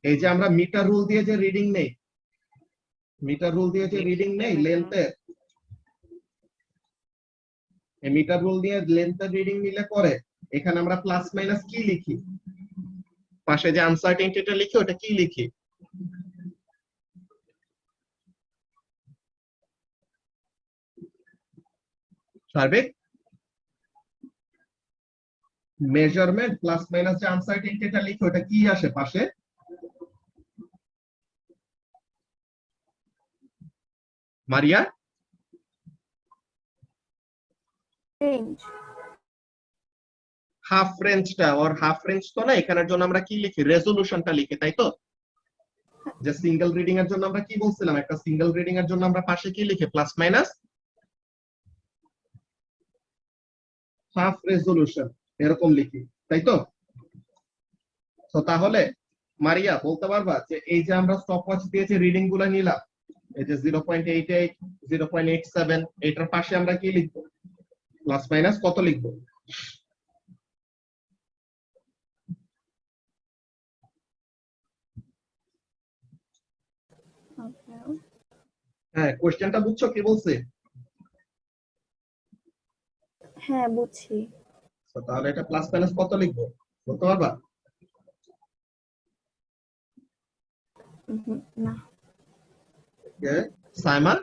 এই যে আমরা মিটার রুল দিয়ে যে রিডিং নেই, মিটার রুল দিয়ে যে রিডিং নেই লেন্থের, এই মিটার রুল দিয়ে লেন্থের রিডিং নিলে পরে এখানে আমরা প্লাস মাইনাস কি লিখি? পাশে যে আনসার্টেনটিটা লিখি ওটা কি লিখি? সার্বিক মেজারমেন্ট প্লাস মাইনাস যে আনসার্টেনটিটা লিখি ওটা কি আসে পাশে? মারিয়া? রেঞ্জ। হাফ রেঞ্জটা, ওর হাফ রেঞ্জ তো না, এখানের জন্য আমরা কি লিখি? রেজোলিউশনটা লিখি, তাই তো? যে সিঙ্গেল রিডিং এর জন্য আমরা কি বলছিলাম, একটা সিঙ্গেল রিডিং এর জন্য আমরা পাশে কি লিখি? প্লাস মাইনাস হাফ রেজোলিউশন এরকম লিখি, তাই তো? তো তাহলে মারিয়া বলতে পারবা যে এই যে আমরা স্টপওয়াচ দিয়ে যে রিডিং গুলো নিলাম, এই যে 0.88, 0.87, এটার পাশে আমরা কি লিখবো? প্লাস মাইনাস কত লিখবো? হ্যাঁ, কোশ্চেনটা বুঝছো কি বলছে? হ্যাঁ বুঝছি। তো তাহলে এটা প্লাস মাইনাস কত লিখবো বলতে পারবা? না। সাইমন?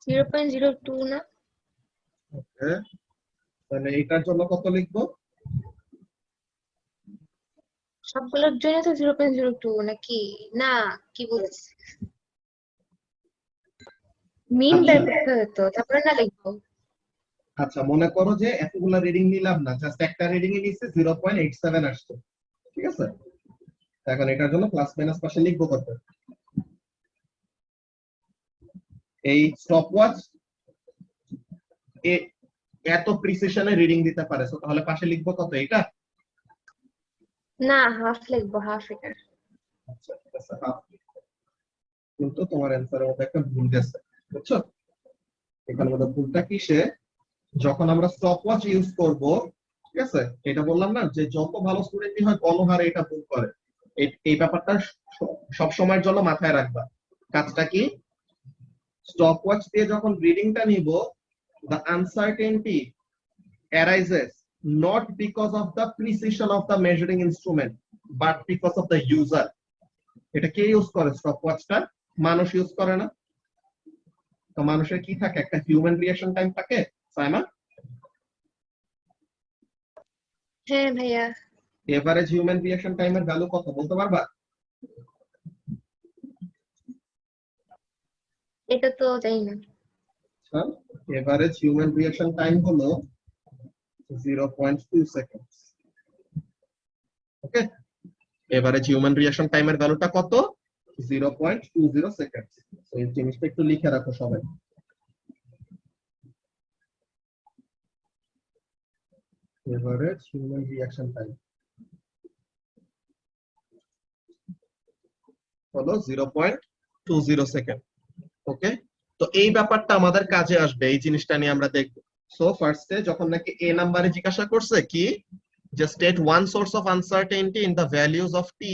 0.02 না? ওকে, তাহলে এইটার জন্য কত লিখবো? সবগুলোর জন্য তো 0.02 নাকি? না, কি বলছি, মিন আচ্ছা। বের করতে হতো, তারপরে না লিখবো। আচ্ছা, মনে করো যে এতগুলা রিডিং নিলাম না, জাস্ট একটা রিডিং এ নিচ্ছে 0.87 আসছে, ঠিক আছে? এখন এটার জন্য প্লাস মাইনাস পাশে লিখবো কত? এই স্টপওয়াচ এত প্রিসিশনে রিডিং দিতে পারে, so তাহলে পাশে লিখবো কত? এটা? না, হাফ লিখবো, হাফ এটা। আচ্ছা, ঠিক আছে, half লিখবো। কিন্তু তোমার অ্যান্সারের মধ্যে একটা ভুল গেছে, বুঝছো? এখানে মধ্যে ভুলটা কিসে? যখন আমরা স্টপওয়াচ ইউজ করব, ঠিক আছে, এটা বললাম না যে যত ভালো স্টুডেন্টই হয় গণহারে এটা ভুল করে। এই ব্যাপারটা সব সময়ের জন্য মাথায় রাখবা। কাজটা কি? স্টপওয়াচ দিয়ে যখন রিডিংটা নিব, the uncertainty arises not because of the precision of the measuring instrument but because of the user. এটা কে ইউজ করে? স্টপওয়াচটা মানুষ ইউজ করে না? তো মানুষের কি থাকে? একটা হিউম্যান রিঅ্যাকশন টাইম থাকে, সাইমা। হ্যাঁ ভাইয়া। এভারেজ হিউম্যান রিঅ্যাকশন টাইমের ভ্যালু কত বলতে পারবা? এটা তো জানি না। এভারেজ হিউম্যান রিঅ্যাকশন টাইম হলো 0.2 সেকেন্ডস। ওকে, এভারেজ হিউম্যান রিঅ্যাকশন টাইমের ভ্যালুটা কত? 0.20 সেকেন্ডস। তো এই জিনিসটা একটু লিখে রাখো সবাই। এভারেজ হিউম্যান রিঅ্যাকশন টাইম হলো 0.20 সেকেন্ড। ওকে, তো এই ব্যাপারটা আমাদের কাজে আসবে, এই জিনিসটা নিয়ে আমরা দেখব। সো ফার্স্টে যখন নাকি এ নাম্বারে জিজ্ঞাসা করছে কি, যে state one source of uncertainty in the values of T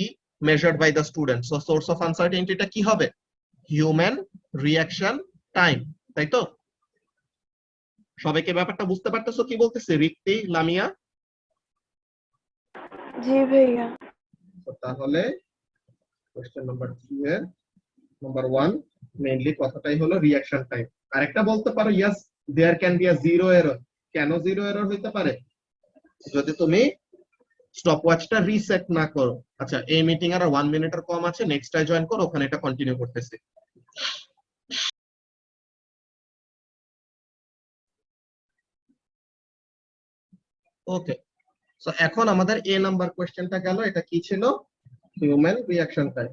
measured by the student. So source of আনসার্টেনিটিটা কি হবে? হিউম্যান রিঅ্যাকশন টাইম, তাই তো? সবাইকে ব্যাপারটা বুঝতে পারতেছো কি বলতেছে? রিক্তি, লামিয়া? জি ভাইয়া। তো তাহলে কোশ্চেন নাম্বার 3 এর নাম্বার 1 মেইনলি কথাটাই হলো রিঅ্যাকশন টাইম। আরেকটা বলতে পারো, yes there can be a zero error. কেন জিরো এরর হইতে পারে? যদি তুমি স্টপওয়াচটা রিসেট না করো। আচ্ছা, এই মিটিং আর 1 মিনিটের কম আছে, নেক্সটটায় জয়েন করো, ওখানে এটা কন্টিনিউ করতেছি। ওকে, সো এখন আমাদের এ নাম্বার কোশ্চেনটা গেল, এটা কি ছিল? Human reaction time.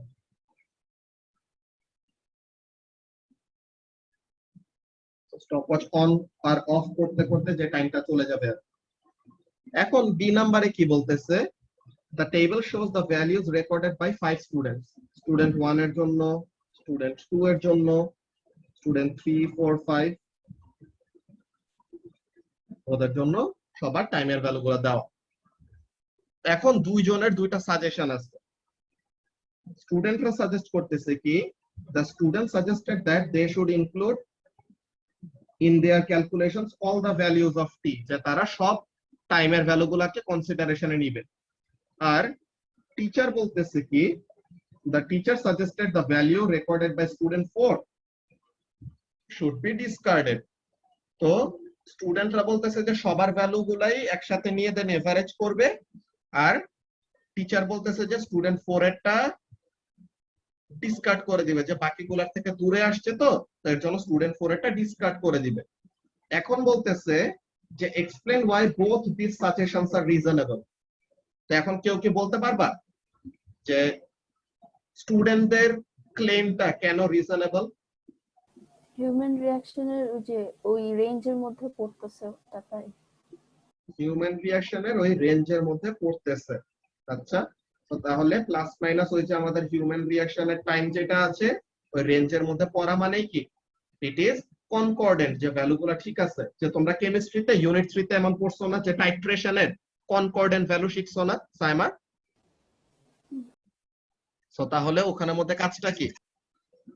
Stopwatch on আর অফ করতে করতে যে টাইমটা চলে যাবে। এখন বি নাম্বারে কি বলতেছে? The table shows the values recorded by 5 students. Student 1 এর জন্য, student 2 এর জন্য, student 3, 4, 5 ওদের জন্য সবার টাইমের ভ্যালুগুলো দেওয়া। এখন দুইজনের দুইটা সাজেশন আছে। স্টুডেন্টরা সাজেস্ট করতেছে কি, the student suggested that they should include in their calculations all the values of t, যে তারা সব টাইমের ভ্যালুগুলোকে কনসিডারেশনে নিবে। আর টিচার বলতেছে কি, the teacher suggested the value recorded by student 4 should be discarded. তো স্টুডেন্টরা বলতেছে যে সবার ভ্যালু গুলাই একসাথে নিয়ে দেন এভারেজ করবে, আর টিচার বলতেছে যে স্টুডেন্ট 4 এরটা ডিসকার্ড করে দিবে, যে বাকিগুলোর থেকে দূরে আসছে, তো এর জন্য স্টুডেন্ট 4 এরটা ডিসকার্ড করে দিবে। এখন বলতেছে যে explain why both this suggestions are reasonable. তো এখন কেউ কি বলতে পারবা যে স্টুডেন্টদের ক্লেমটা কেন রিজনেবল? হিউম্যান রিঅ্যাকশনের যে ওই রেঞ্জের মধ্যে পড়তেছে ওটা, তাই। হিউম্যান রিঅ্যাকশনের ওই রেঞ্জের মধ্যে পড়তেছে। আচ্ছা, তো তাহলে প্লাস মাইনাস ওই যে আমাদের হিউম্যান রিঅ্যাকশনের টাইম যেটা আছে ওই রেঞ্জের মধ্যে পড়া মানে কি? ইট ইজ কনকর্ডেন্ট, যে ভ্যালুগুলো ঠিক আছে। যে তোমরা কেমিস্ট্রিতে ইউনিট 3 তে এমন পড়ছো না, যে টাইট্রেশনের কনকর্ডেন্ট ভ্যালু শিখছো না সাইমা? সো তাহলে ওখানের মধ্যে কাজটা কি,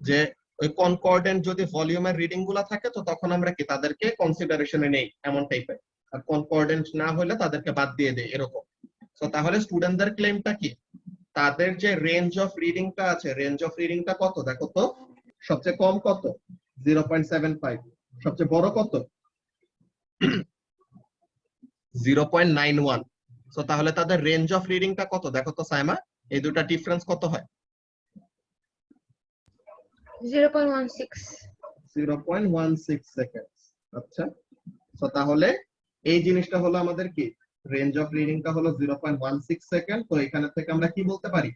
যে ওই কনকর্ডেন্ট যদি ভলিউমের রিডিং গুলা থাকে তো তখন আমরা কি তাদেরকে কনসিডারেশনে নেই এমন টাইপের, আর কনকর্ডেন্ট না হলে তাদেরকে বাদ দিয়ে দেয় এরকম। তো তাহলে স্টুডেন্টদের ক্লেমটা কি? তাদের যে রেঞ্জ অফ রিডিংটা আছে, রেঞ্জ অফ রিডিংটা কত দেখো তো? সবচেয়ে কম কত? 0.75। সবচেয়ে বড় কত? 0.91। সো তাহলে তাদের রেঞ্জ অফ রিডিংটা কত দেখো তো সাইমা, এই দুটা ডিফারেন্স কত হয়? 0.16 0.16 সেকেন্ডস। আচ্ছা, সো তাহলে এই জিনিসটা হলো আমাদের কি, রেঞ্জ অফ রিডিংটা হলো 0.16 সেকেন্ড। তো এখানে থেকে আমরা কি বলতে পারি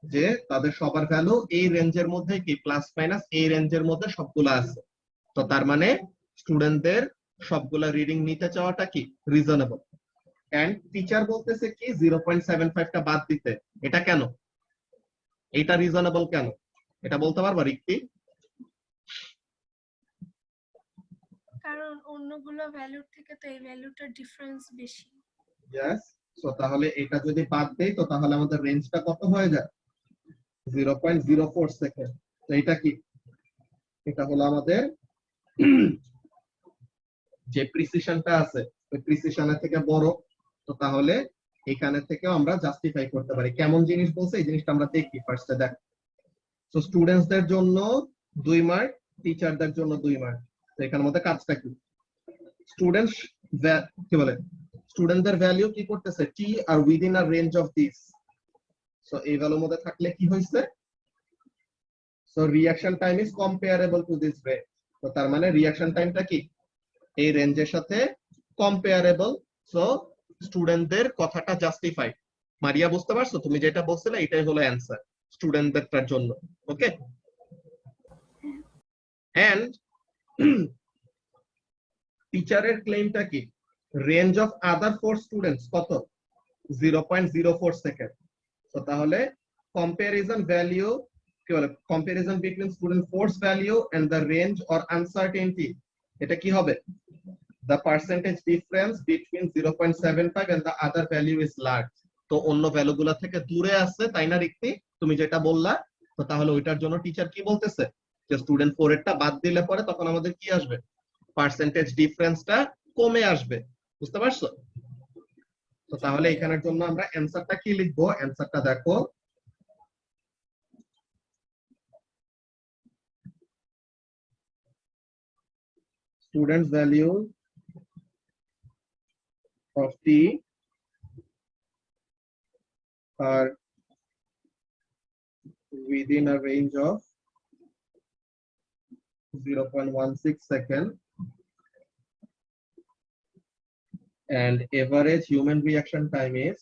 যে তাদের সবার ভ্যালু এই রেঞ্জের মধ্যে কি, প্লাস মাইনাস এই রেঞ্জের মধ্যে সবগুলা আছে। তো তার মানে স্টুডেন্টদের সবগুলা রিডিং নিতে চাওয়াটা কি রিজনেবল। এন্ড টিচার বলতেছে কি 0.75 টা বাদ দিতে, এটা কেন, এটা রিজনেবল কেন, এটা বলতে পারবা রিক্তি? কারণ অন্যগুলো ভ্যালুর থেকে তো এই ভ্যালুটার ডিফারেন্স বেশি। ইয়েস। সো তাহলে এটা যদি বাদ দেই তো তাহলে আমাদের রেঞ্জটা কত হয়ে যায়? 0.04 সেকেন্ড। তো এটা কি, এটা হলো আমাদের যে প্রিসিশনটা আছে ওই প্রিসিশনের থেকে বড়। তো তাহলে এখানে থেকেও আমরা জাস্টিফাই করতে পারি। কেমন জিনিস বলছে এই জিনিসটা আমরা দেখি ফার্স্টে। দেখ, সো স্টুডেন্টসদের জন্য 2 মার্ক, টিচারদের জন্য 2 মার্ক। তো এখানের মধ্যে কাজটা কি, স্টুডেন্টস কি বলে, স্টুডেন্টদের ভ্যালু কি করতেছে, T are within a range of this. So এই ভ্যালুর মধ্যে থাকলে কি হইছে, so reaction time is comparable to this range. তো তার মানে রিঅ্যাকশন টাইমটা কি এই রেঞ্জের সাথে কম্পেয়ারেবল। সো স্টুডেন্টদের কথাটা জাস্টিফাই। মারিয়া বুঝতে পারছো, তুমি যেটা বলছিলে এটাই হলো অ্যানসার স্টুডেন্টদের জন্য। ওকে, এন্ড টিচারের ক্লেমটা কি, রেঞ্জ অফ আদার 4 স্টুডেন্টস কত, 0.04 সেকেন্ড। তো তাহলে কম্পারিজন ভ্যালু কি বলে, comparison between student force value and the range or uncertainty, এটা কি হবে, the percentage difference between 0.75 and the other value is large। তো অন্য ভ্যালুগুলো থেকে দূরে আছে, তাই না রিক্তি, তুমি যেটা বললা। তো তাহলে ওইটার জন্য টিচার কি বলতেছে যে স্টুডেন্ট 4 এরটা বাদ দিলে পরে তখন আমাদের কি আসবে, পার্সেন্টেজ ডিফারেন্সটা কমে আসবে। বুঝতে পারছো? তো তাহলে এখানের জন্য আমরা অ্যানসারটা কি লিখবো, অ্যানসারটা দেখো, students value of t are within a range of 0.16 second and average human reaction time is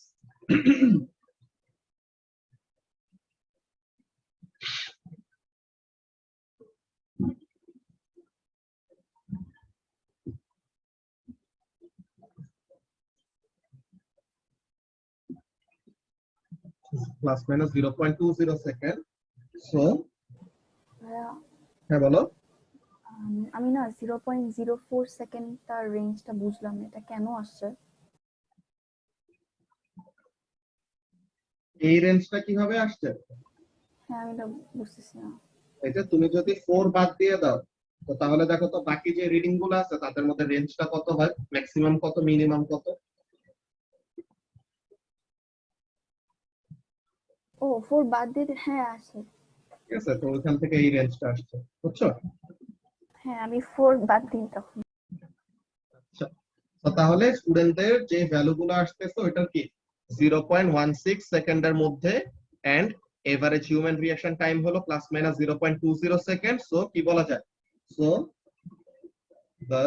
plus minus 0.20 second. So হ্যাঁ বলো। আমি না 0.04 সেকেন্ড তার রেঞ্জটা বুঝলাম না, এটা কেন আসছে? এই রেঞ্জটা কিভাবে আসছে, হ্যাঁ আমি এটা বুঝতেছি না। এই যে তুমি যদি 4 বাদ দিয়ে দাও তো তাহলে দেখো তো বাকি যে রিডিং গুলো আছে তাদের মধ্যে রেঞ্জটা কত হয়, ম্যাক্সিমাম কত, মিনিমাম কত। ও 4 বাদ দিয়ে হ্যাঁ আসে। ঠিক আছে, তো ওখান থেকে এই রেঞ্জটা আসছে, বুঝছো? হ্যাঁ আমি 4 বাদ দিই তখন। আচ্ছা, তো তাহলে স্টুডেন্টদের যে ভ্যালুগুলো আসতেছে ওইটার কি 0.16 সেকেন্ডের মধ্যে and average human reaction time হলো প্লাস মাইনাস 0.20 সেকেন্ড। সো কি বলা যায়, so the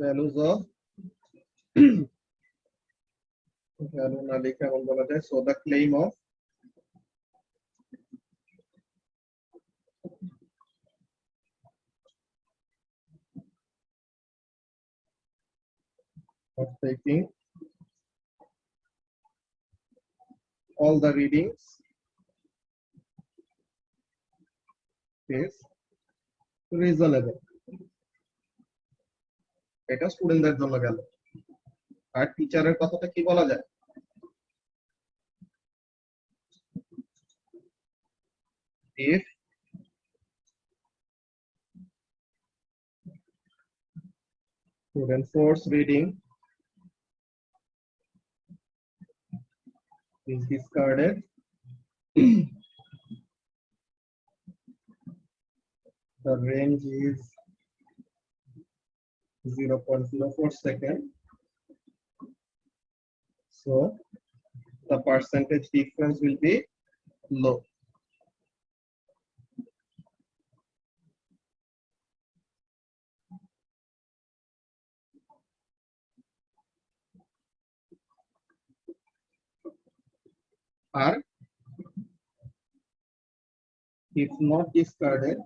values of value না লিখে এমন বলা যায়, so the claim of taking all the readings is reasonable। এটা স্টুডেন্টদের জন্য গেল। আর টিচারের কথাটা কি বলা যায়, if student force reading is discarded the range is 0.04 second. So the percentage difference will be low. Or if not discarded,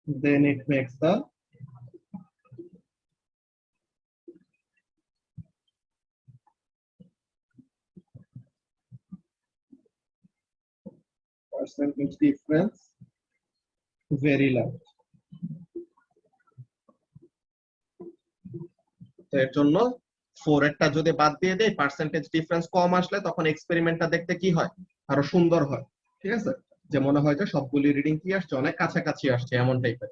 then it makes the percentage difference very large. তো এর জন্য 4 এরটা যদি বাদ দিয়ে দেই, পার্সেন্টেজ ডিফারেন্স কম আসলে তখন এক্সপেরিমেন্টটা দেখতে কি হয়, আরো সুন্দর হয়। ঠিক আছে, যে মনে হয় যে সবগুলি রিডিং কি আসছে, অনেক কাছাকাছি আসছে, এমন টাইপের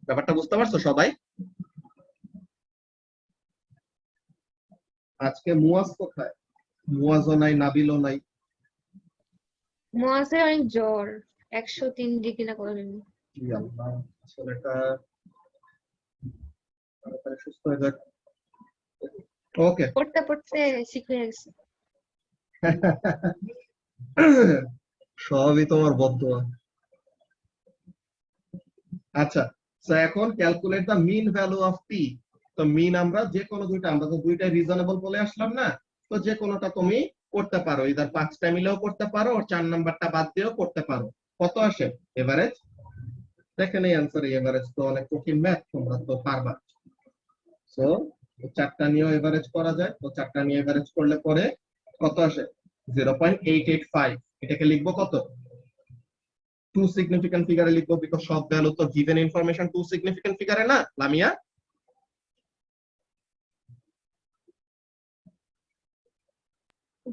ব্যাপারটা। বুঝতে পারছো সবাই? আজকে মুয়াজ কোথায়? মুয়াজও নাই, নাবিলও নাই। মুয়াজের অনেক জ্বর, 103 ডিগ্রি না কত জানি। কি আল্লাহ, আসলে এটা তাড়াতাড়ি সুস্থ হয়ে যাক। ওকে, পড়তে পড়তে শিখে গেছে। সবই তোমার বদদোয়া। আচ্ছা, তো এখন calculate the mean value of P. তো মিন আমরা যে কোনো দুইটা, আমরা তো দুইটা রিজনেবল বলে আসলাম না, তো যে কোনোটা তুমি করতে পারো, ইদার 5টা মিলেও করতে পারো, আর 4 নাম্বারটা বাদ দিয়েও করতে পারো। কত আসে এভারেজ? দেখেন এই অ্যান্সার, এভারেজ তো অনেক কঠিন ম্যাথ, তোমরা তো পারবা। সো 4টা নিয়েও এভারেজ করা যায়। তো 4টা নিয়ে এভারেজ করলে পরে কত আসে? 0.885। এটাকে লিখবো কত? 2 সিগনিফিক্যান্ট ফিগারে লিখবো, বিকজ সব ভ্যালু তো গিভেন ইনফরমেশন 2 সিগনিফিক্যান্ট ফিগারে না, লামিয়া?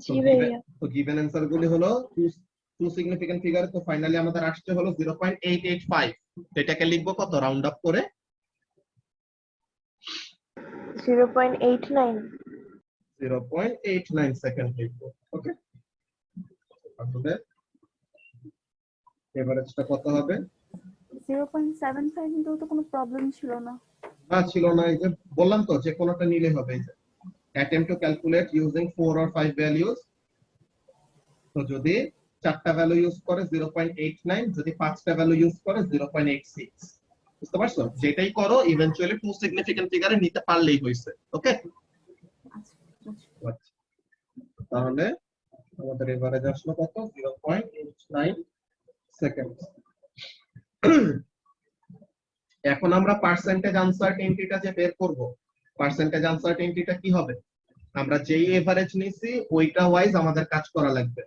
জি ভাইয়া। তো গিভেন অ্যান্সার গুলি হলো 2 সিগনিফিক্যান্ট ফিগারে। তো ফাইনালি আমাদের আসছে হলো 0.885। তো এটাকে লিখবো কত রাউন্ড আপ করে? 0.89। 0.89 সেকেন্ড লিখবো। ওকে, তাহলে এভারেজটা কত হবে? 0.75 নিলেও তো কোনো প্রবলেম ছিল না। না, ছিল না। এই যে বললাম তো, যে কোনোটা নিলে হবে। এই যে attempt to calculate using 4 or 5 values। তো যদি 4টা ভ্যালু ইউজ করে 0.89, যদি 5টা ভ্যালু ইউজ করে 0.86। বুঝতে পারছো? যেটাই করো ইভেন্চুয়ালি 2 সিগনিফিক্যান্ট ফিগারে নিতে পারলেই হইছে। ওকে, আচ্ছা আচ্ছা। তাহলে আমাদের এভারেজ আসলো কত? 0.89 সেকেন্ড। এখন আমরা পার্সেন্টেজ আনসার্টেনিটিটা যে বের করব, পার্সেন্টেজ আনসার্টেনিটিটা কি হবে? আমরা যেই এভারেজ নিছি ওইটা ওয়াইজ আমাদের কাজ করা লাগবে।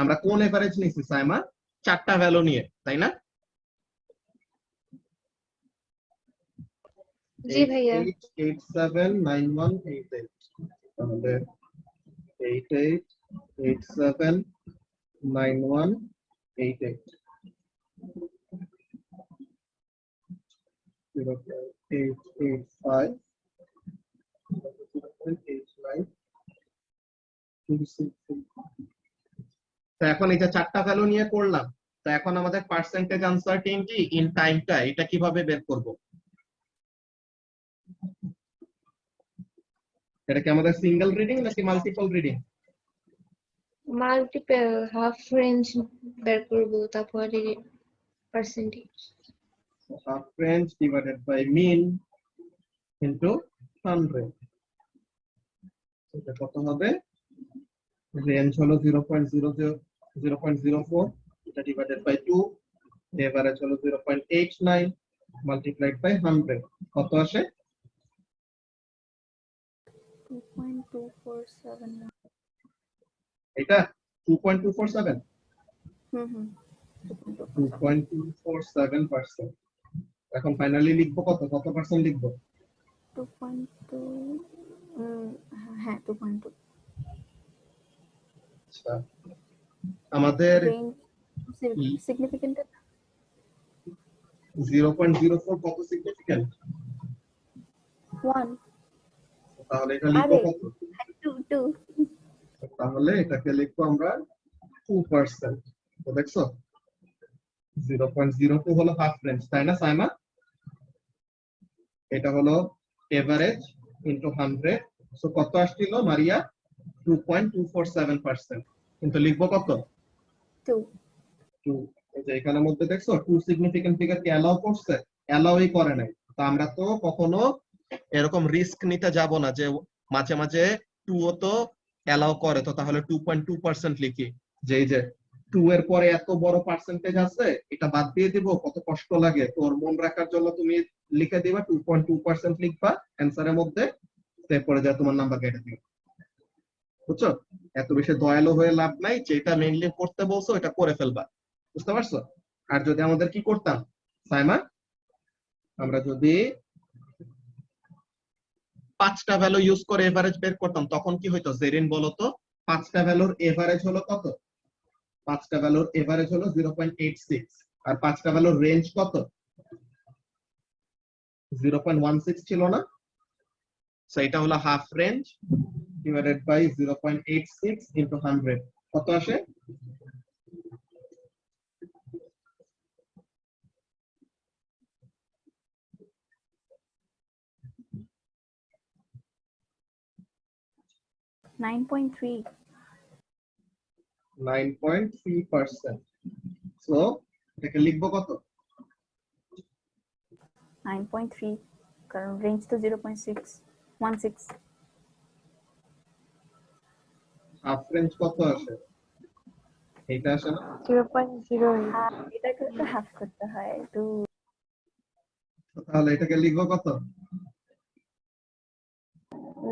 আমরা কোন এভারেজ নিছি সাইমা? 4টা ভ্যালু নিয়ে, তাই না? জি ভাইয়া। 88879188। তাহলে 88879188 0.885 তো এখন এই যে 4টা ভ্যালু নিয়ে করলাম, তো এখন আমাদের পার্সেন্টেজ আনসার্টেনিটি ইন টাইমটা এটা কিভাবে বের করব? এটা কি আমাদের সিঙ্গেল রিডিং নাকি multiple reading? Multiple half range বের করব, তারপরে percentage. Half range divided by mean into 100। এটা কত হবে? রেঞ্জ হলো 0.04, এটা ডিভাইডেড বাই 2, এভারেজ হলো 0.89 মাল্টিপ্লাইড বাই 100। কত আসে? 2.247 না। এটা 2.247। হুম 2.247%। এখন ফাইনালি লিখবো কত পার্সেন্ট লিখবো? 2.2। হ্যাঁ 2.2। আচ্ছা, আমাদের সিগনিফিক্যান্ট 0.04 কত সিগনিফিক্যান্ট? 1। তাহলে এটা লিখবো আরে কত? 2। তাহলে এটাকে লিখবো আমরা 2%। তো দেখছো 0.02 হলো হাফ রেঞ্জ, তাই না সাইমা? এটা হলো এভারেজ ইনটু 100। সো কত আসছিল মারিয়া? 2.247%। কিন্তু লিখবো কত? 2 2। এই যে এখানের মধ্যে দেখছো 2 সিগনিফিকেন্ট ফিগার কি অ্যালাউ করছে? অ্যালাউই করে নাই। তো আমরা তো কখনো এরকম রিস্ক নিতে যাব না যে মাঝে মাঝে 2 ও তো অ্যালাউ করে, তো তাহলে 2.2% লিখি। যে এই যে 2 এর পরে এত বড় পার্সেন্টেজ আছে, এটা বাদ দিয়ে দিব, কত কষ্ট লাগে। তোর মন রাখার জন্য তুমি লিখে দিবা 2.2% লিখবা অ্যানসারের মধ্যে, তারপরে যা তোমার নাম্বার কেটে দিবে। বুঝছো? এত বেশি দয়ালু হয়ে লাভ নাই, যেটা মেইনলি করতে বলছো এটা করে ফেলবা। বুঝতে পারছো? আর যদি আমাদের কি করতাম সাইমা, আমরা যদি 5টা ভ্যালু ইউজ করে এভারেজ বের করতাম তখন কি হইতো জেরিন বলো তো? 5টা ভ্যালুর এভারেজ হলো কত? 5টা ভ্যালুর এভারেজ হলো 0.86, আর 5টা ভ্যালুর রেঞ্জ কত? 0.16 ছিল না? সো এটা হলো half range divided by 0.86 into 100। কত আসে? 9.3 9.3%। সো এটাকে লিখবো কত? 9.3 কারণ রেঞ্জ তো 0.616। হাফ রেঞ্জ কত আসে? এটা আসে না? 0.08. এটাকে তো হাফ করতে হয় 2 তাহলে এটাকে লিখবো কত?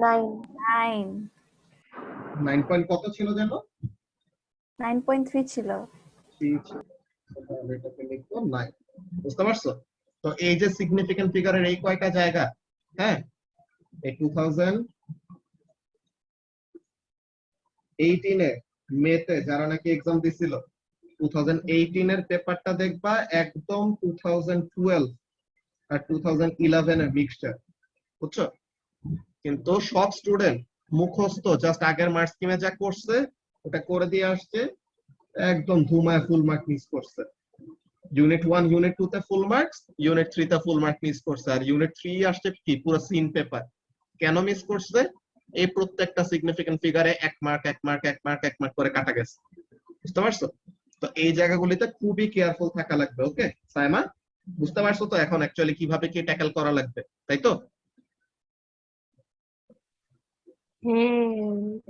9. 9 9 পয়েন্ট কত ছিল যেন? 9.3 ছিল। 3 ছিল। তাহলে এটাকে লিখবো 9। বুঝতে পারছো? তো এই যে সিগনিফিকেন্ট ফিগারের এই কয়টা জায়গা, হ্যাঁ, এই 2018 এ মেতে যারা নাকি এক্সাম দিছিল, 2018 এর পেপারটা দেখবা একদম 2012 আর 2011 এর মিক্সচার। বুঝছো? কিন্তু সব স্টুডেন্ট মুখস্থ জাস্ট আগের মার্কস স্কিমে যা করছে ওটা করে দিয়ে আসছে, একদম ধুমায় ফুল মার্ক মিস করছে। ইউনিট 1 ইউনিট 2 তে ফুল মার্কস, ইউনিট 3 তে ফুল মার্ক মিস করছে, আর ইউনিট 3 আসছে কি পুরো সিন পেপার। কেন মিস করছে? এই প্রত্যেকটা সিগনিফিকেন্ট ফিগারে 1 মার্ক 1 মার্ক 1 মার্ক 1 মার্ক করে কাটা গেছে। বুঝতে পারছো? তো এই জায়গাগুলিতে খুবই কেয়ারফুল থাকা লাগবে। ওকে সাইমা, বুঝতে পারছো তো এখন অ্যাকচুয়ালি কিভাবে কি ট্যাকেল করা লাগবে, তাই তো?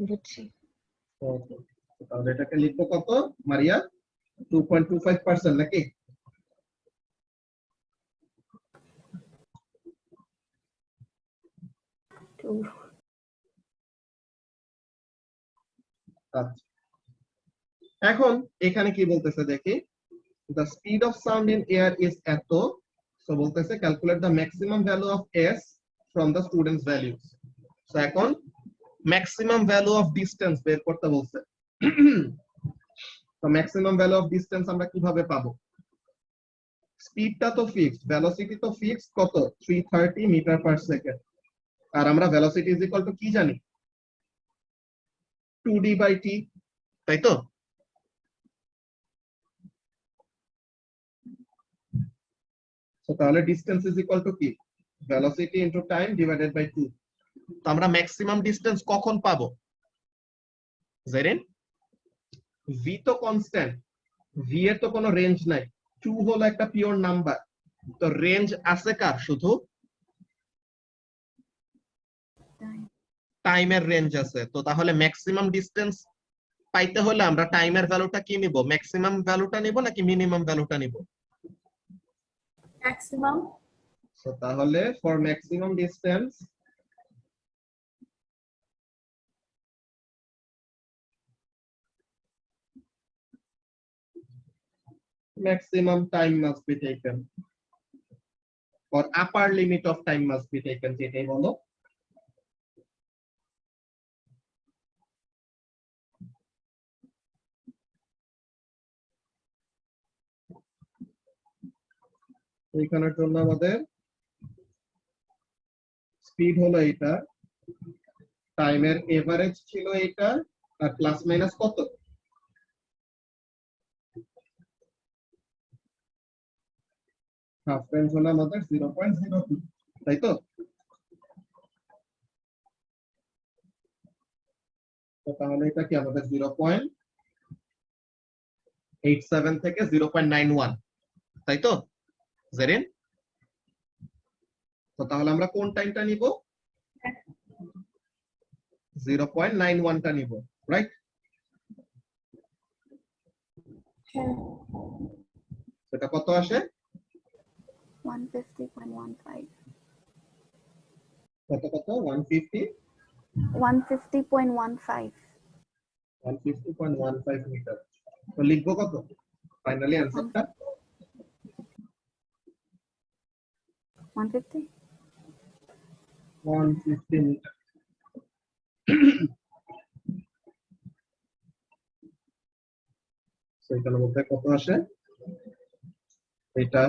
বুঝছি। Okay, তাহলে এটাকে লিখবো কত মারিয়া? 2.25% নাকি? আচ্ছা, এখন এখানে কি বলতেছে দেখি, the speed of sound in air is এত, সো বলতেছে calculate the maximum value of s from the students values। So এখন ম্যাক্সিমাম ভ্যালু অফ ডিসটেন্স বের করতে বলছে। তো ম্যাক্সিমাম ভ্যালু অফ ডিসটেন্স আমরা কিভাবে পাবো? স্পিডটা তো ফিক্সড, ভেলোসিটি তো ফিক্সড, কত? 330 মিটার পার সেকেন্ড। আর আমরা ভেলোসিটি ইজ ইকুয়াল টু কি জানি? 2d/t, তাই তো? তো তাহলে ডিসটেন্স ইজ ইকুয়াল টু কি? Velocity into time divided by 2। তো আমরা ম্যাক্সিমাম ডিসটেন্স কখন পাবো জেরিন? ভি তো কনস্ট্যান্ট, ভি এর তো কোনো রেঞ্জ নাই, 2 হলো একটা পিওর নাম্বার। তো রেঞ্জ আছে কার? শুধু টাইমের রেঞ্জ আছে। তো তাহলে ম্যাক্সিমাম ডিসটেন্স পাইতে হলে আমরা টাইমের ভ্যালুটা কি নিব? ম্যাক্সিমাম ভ্যালুটা নিব নাকি মিনিমাম ভ্যালুটা নিব? ম্যাক্সিমাম। সো তাহলে for maximum distance maximum time must be taken or upper limit of time must be taken, যেটাই বলো। এইখানের জন্য আমাদের স্পিড হলো এইটা, টাইমের এভারেজ ছিল এইটা, আর প্লাস মাইনাস কত? হাফ রেঞ্জ হলো আমাদের 0.02, তাই তো? তো তাহলে এটা কি আমাদের 0.87 থেকে 0.91, তাই তো জেরিন? তো তাহলে আমরা কোন টাইমটা নিব? 0.91 টা নিব, রাইট? হ্যাঁ সেটা কত আসে? 150.15 কত কত? 150 150.15 150.15 মিটার। তো লিখবো কত ফাইনালি অ্যানসারটা? 150 150 মিটার। সেটার মধ্যে কত আসে? এটা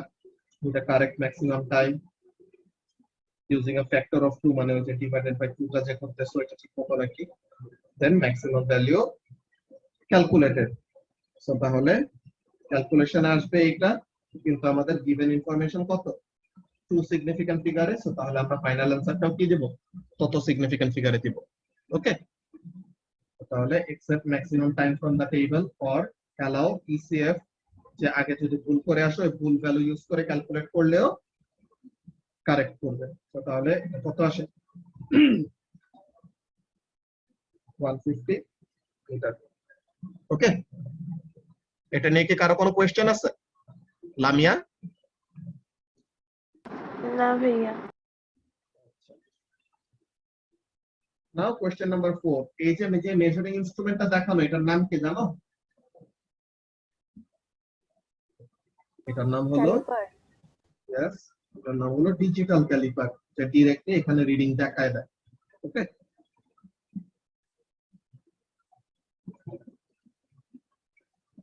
correct maximum time using a factor of 2, মানে হচ্ছে ডিভাইডেড বাই 2 টা যে করতেছো এটা ঠিক মতো নাকি, দেন ম্যাক্সিমাম ভ্যালু ক্যালকুলেটেড। সো তাহলে ক্যালকুলেশন আসবে এটা, কিন্তু আমাদের গিভেন ইনফরমেশন কত? 2 সিগনিফিক্যান্ট ফিগারে। সো তাহলে আমরা ফাইনাল অ্যানসারটাও কি দেব? তত সিগনিফিক্যান্ট ফিগারে দিব। ওকে, তাহলে accept maximum time from the table or allow ECF, যে আগে যদি ভুল করে আসো ওই ভুল ভ্যালু ইউজ করে ক্যালকুলেট করলেও কারেক্ট করবে। তো তাহলে কত আসে? 150 মিটার। ওকে, এটা নিয়ে কি কারো কোনো কোয়েশ্চেন আছে? লামিয়া? না ভাইয়া। নাও কোয়েশ্চেন নাম্বার 4, এই যে মেজারিং ইনস্ট্রুমেন্টটা দেখানো এটার নাম কি জানো? এটার নাম হলো ক্যালিপার यस, এটার নাম হলো ডিজিটাল ক্যালিপার, যা ডাইরেক্টলি এখানে রিডিং দেখায় দেয়। ওকে,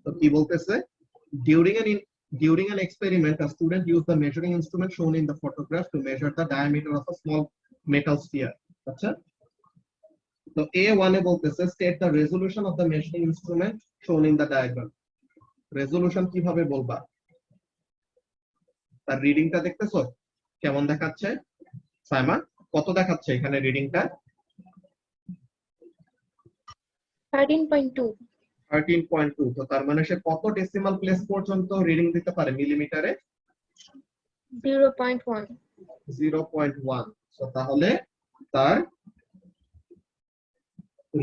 তো কি বলতেছে? During an experiment, a student used the measuring instrument shown in the photograph to measure the diameter of a small metal sphere. আচ্ছা, তো A1 এ বলতেছে state the resolution of the measuring instrument shown in the diagram. Resolution কিভাবে বলবা? তার রিডিংটা দেখতেছো কেমন দেখাচ্ছে? সাইমা, কত দেখাচ্ছে এখানে রিডিংটা? 13.2 13.2। তো তার মানে সে কত ডেসিমাল প্লেস পর্যন্ত রিডিং দিতে পারে মিলিমিটারে? 0.1 0.1। সো তাহলে তার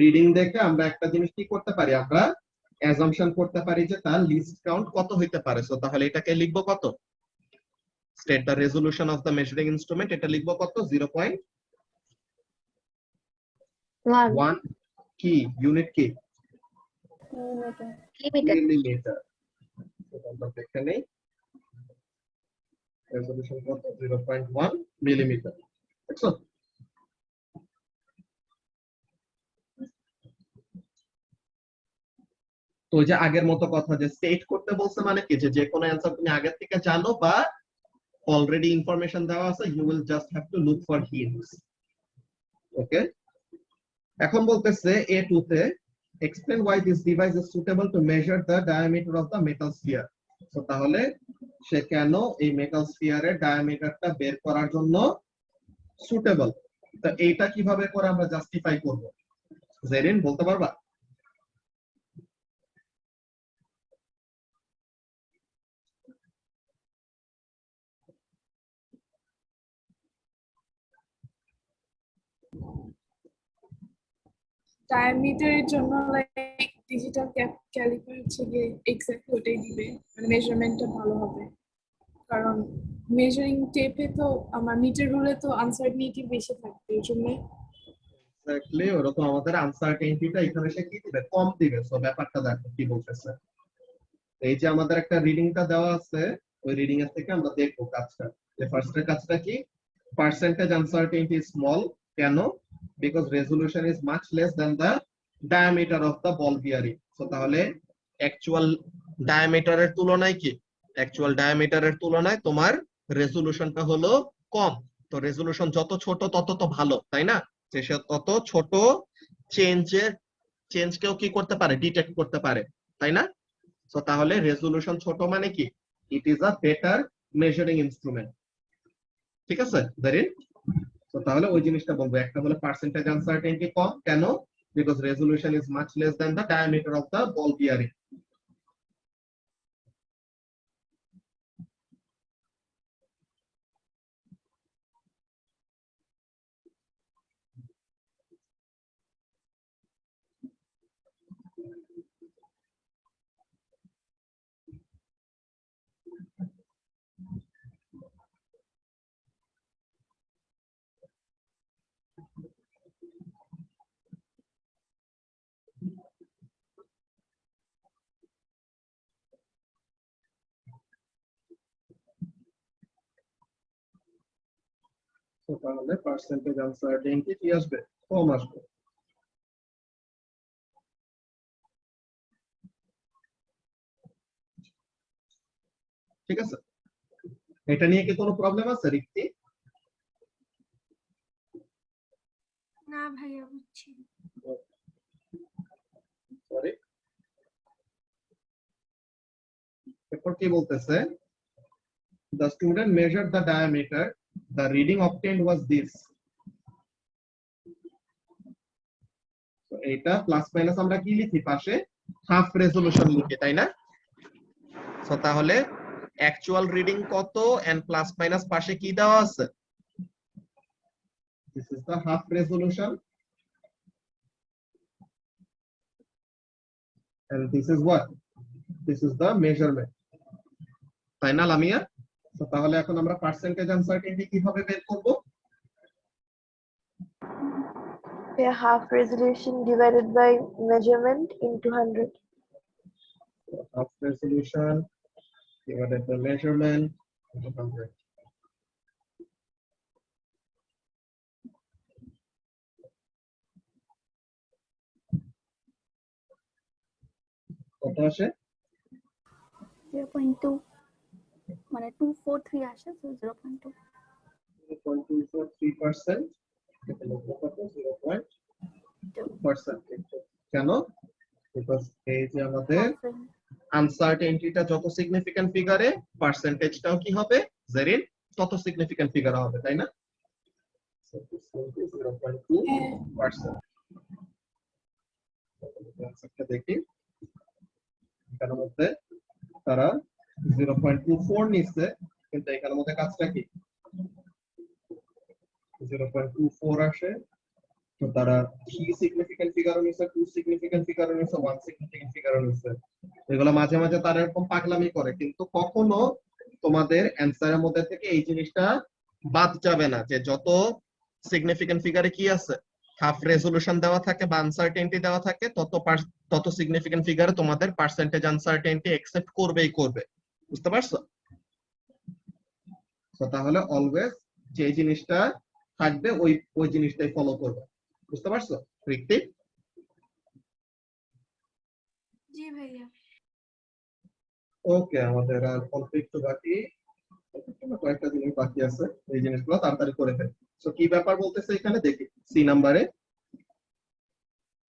রিডিং দেখে আমরা একটা জিনিস কি করতে পারি? আমরা অ্যাজাম্পশন করতে পারি যে তার লিস্ট কাউন্ট কত হইতে পারে। সো তাহলে এটাকে লিখবো কত? State the resolution of the measuring instrument, এটা লিখবো কত? 0.1 কি ইউনিট কি? millimeter millimetre. আমরা দেখে নেই রেজোলিউশন কত? 0.1 মিলিমিটার। দেখছো? তো যে আগের মতো কথা, যে স্টেট করতে বলছে মানে কি, যে কোনো অ্যানসার তুমি আগে থেকে জানো বা অলরেডি ইনফরমেশন দেওয়া আছে, you will just have to look for hints. Okay, এখন বলতেছে A2 তে explain why this device is suitable to measure the diameter of the metal sphere. So তাহলে সে কেন এই মেটাল স্ফিয়ারের ডায়ামিটারটা বের করার জন্য সুটেবল, তো এইটা কিভাবে করে আমরা জাস্টিফাই করব? জেরিন বলতে পারবা? ডায়ামিটারের জন্য লাইক ডিজিটাল ক্যালিপার হচ্ছে গিয়ে এক্স্যাক্ট ওটাই দিবে, মানে মেজারমেন্টটা ভালো হবে। কারণ মেজারিং টেপে তো আমার মিটার রুলে তো আনসার্টেনিটি বেশি থাকবে, এর জন্য এক্স্যাক্টলি ওরকম আমাদের আনসার্টেনিটিটা এখানে সে কি দিবে? কম দিবে। সো ব্যাপারটা দেখো কি বলতেছে। এই যে আমাদের একটা রিডিংটা দেওয়া আছে, ওই রিডিং এর থেকে আমরা দেখবো কাজটা, যে ফার্স্টের কাজটা কি? পার্সেন্টেজ আনসার্টেনিটি স্মল, কেন? Because resolution is much less than the diameter of the ball bearing. So তাহলে অ্যাকচুয়াল ডায়ামিটারের তুলনায় কি, অ্যাকচুয়াল ডায়ামিটারের তুলনায় তোমার রেজোলিউশনটা হলো কম। তো রেজোলিউশন যত ছোট তত তো ভালো, তাই না? যে সে তত ছোট চেঞ্জ কেও কি করতে পারে, ডিটেক্ট করতে পারে, তাই না? সো তাহলে রেজোলিউশন ছোট মানে কি, it is a better measuring instrument. ঠিক আছে দারিন? তো তাহলে ওই জিনিসটা বলবো, একটা হলো পার্সেন্টেজ আনসার্টেনিটি কম, কেন? Because resolution is much less than the diameter of the ball bearing. তো তাহলে পার্সেন্টেজ আনসার্টেনিটি কি আসবে, কম আসবে। ঠিক আছে, এটা নিয়ে কি কোনো প্রবলেম আছে রিক্তি? না ভাইয়া বুঝছি। সরি, এরপর কি বলতেছে, the student measured the diameter, the reading obtained was this. তো এটা প্লাস মাইনাস আমরা কি লিখি পাশে, হাফ রেজোলিউশন লিখি, তাই না? সো তাহলে অ্যাকচুয়াল রিডিং কত এন্ড প্লাস মাইনাস পাশে কি দেওয়া আছে, this is the half resolution and this is what, this is the measurement, তাই না লামিয়া? তো তাহলে এখন আমরা পার্সেন্টেজ আনসার্টেনিটি কিভাবে বের করব? half resolution divided by measurement into 100. Half resolution divided by measurement into 100. কত আসে? 0.2 মানে 243 আসে, so 0.2। 0.243%, এটা লিখব কত, 0.2%। কেন? বিকজ এই যে আমাদের আনসার্টেনিটিটা যত সিগনিফিক্যান্ট ফিগারে, পার্সেন্টেজটাও কি হবে জেরিন, তত সিগনিফিক্যান্ট ফিগার হবে, তাই না? So this will be 0.2%. আনসারটা দেখি, এখানের মধ্যে তারা 0.24 নিচ্ছে, কিন্তু এখানের মধ্যে কাজটা কি 0.24 আসে। তো তারা 3 সিগনিফিক্যান্ট ফিগার নিচ্ছে, 2 সিগনিফিক্যান্ট ফিগার নিচ্ছে, 1 সিগনিফিক্যান্ট ফিগার নিচ্ছে। এগুলো মাঝে মাঝে তারা এরকম পাগলামি করে, কিন্তু কখনো তোমাদের অ্যানসারের মধ্যে থেকে এই জিনিসটা বাদ যাবে না যে যত সিগনিফিক্যান্ট ফিগারে কি আছে, হাফ রেজোলিউশন দেওয়া থাকে বা আনসার্টেনিটি দেওয়া থাকে, তত সিগনিফিক্যান্ট ফিগারে তোমাদের পার্সেন্টেজ আনসার্টেনিটি অ্যাকসেপ্ট করবেই করবে। বুঝতে পারছো? তো তাহলে অলওয়েজ যে জিনিসটা থাকবে ওই জিনিসটাই ফলো করবে। বুঝতে পারছো রিক্তি? জি ভাইয়া। ওকে, আমাদের আর অল্প একটু বাকি, কয়েকটা জিনিস বাকি আছে, এই জিনিসগুলো তাড়াতাড়ি করে ফেলি। সো কি ব্যাপার বলতেছে এখানে দেখি, সি নাম্বারে,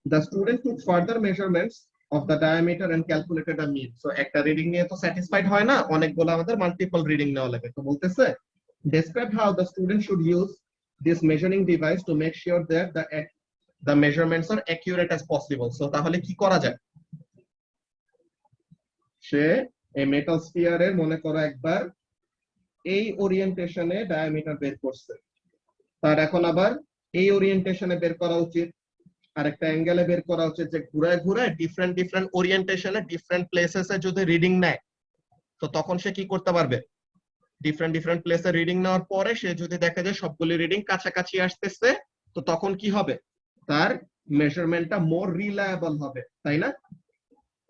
the student took further measurements of the diameter and calculated a mean. So একটা রিডিং নিয়ে তো স্যাটিসফাইড হয় না, অনেকগুলো আমাদের মাল্টিপল রিডিং নেওয়া লাগে। তো বলতেছে describe how the student should use this measuring device to make sure that the measurements are accurate as possible. So তাহলে কি করা যায়? সে এই মেটাল স্ফিয়ারের মনে করো একবার এই ওরিয়েন্টেশনে ডায়ামিটার বের করছে, তার এখন আবার এই ওরিয়েন্টেশনে বের করা উচিত, আর একটা অ্যাঙ্গেলে বের করা উচিত, যে ঘুরায় ঘুরায় ডিফারেন্ট ওরিয়েন্টেশনে ডিফারেন্ট প্লেসেসে যদি রিডিং নেয়, তো তখন সে কি করতে পারবে, ডিফারেন্ট প্লেসে রিডিং নেওয়ার পরে সে যদি দেখে যে সবগুলি রিডিং কাছাকাছি আসতেছে, তো তখন কি হবে, তার মেজারমেন্টটা মোর রিলায়েবল হবে, তাই না?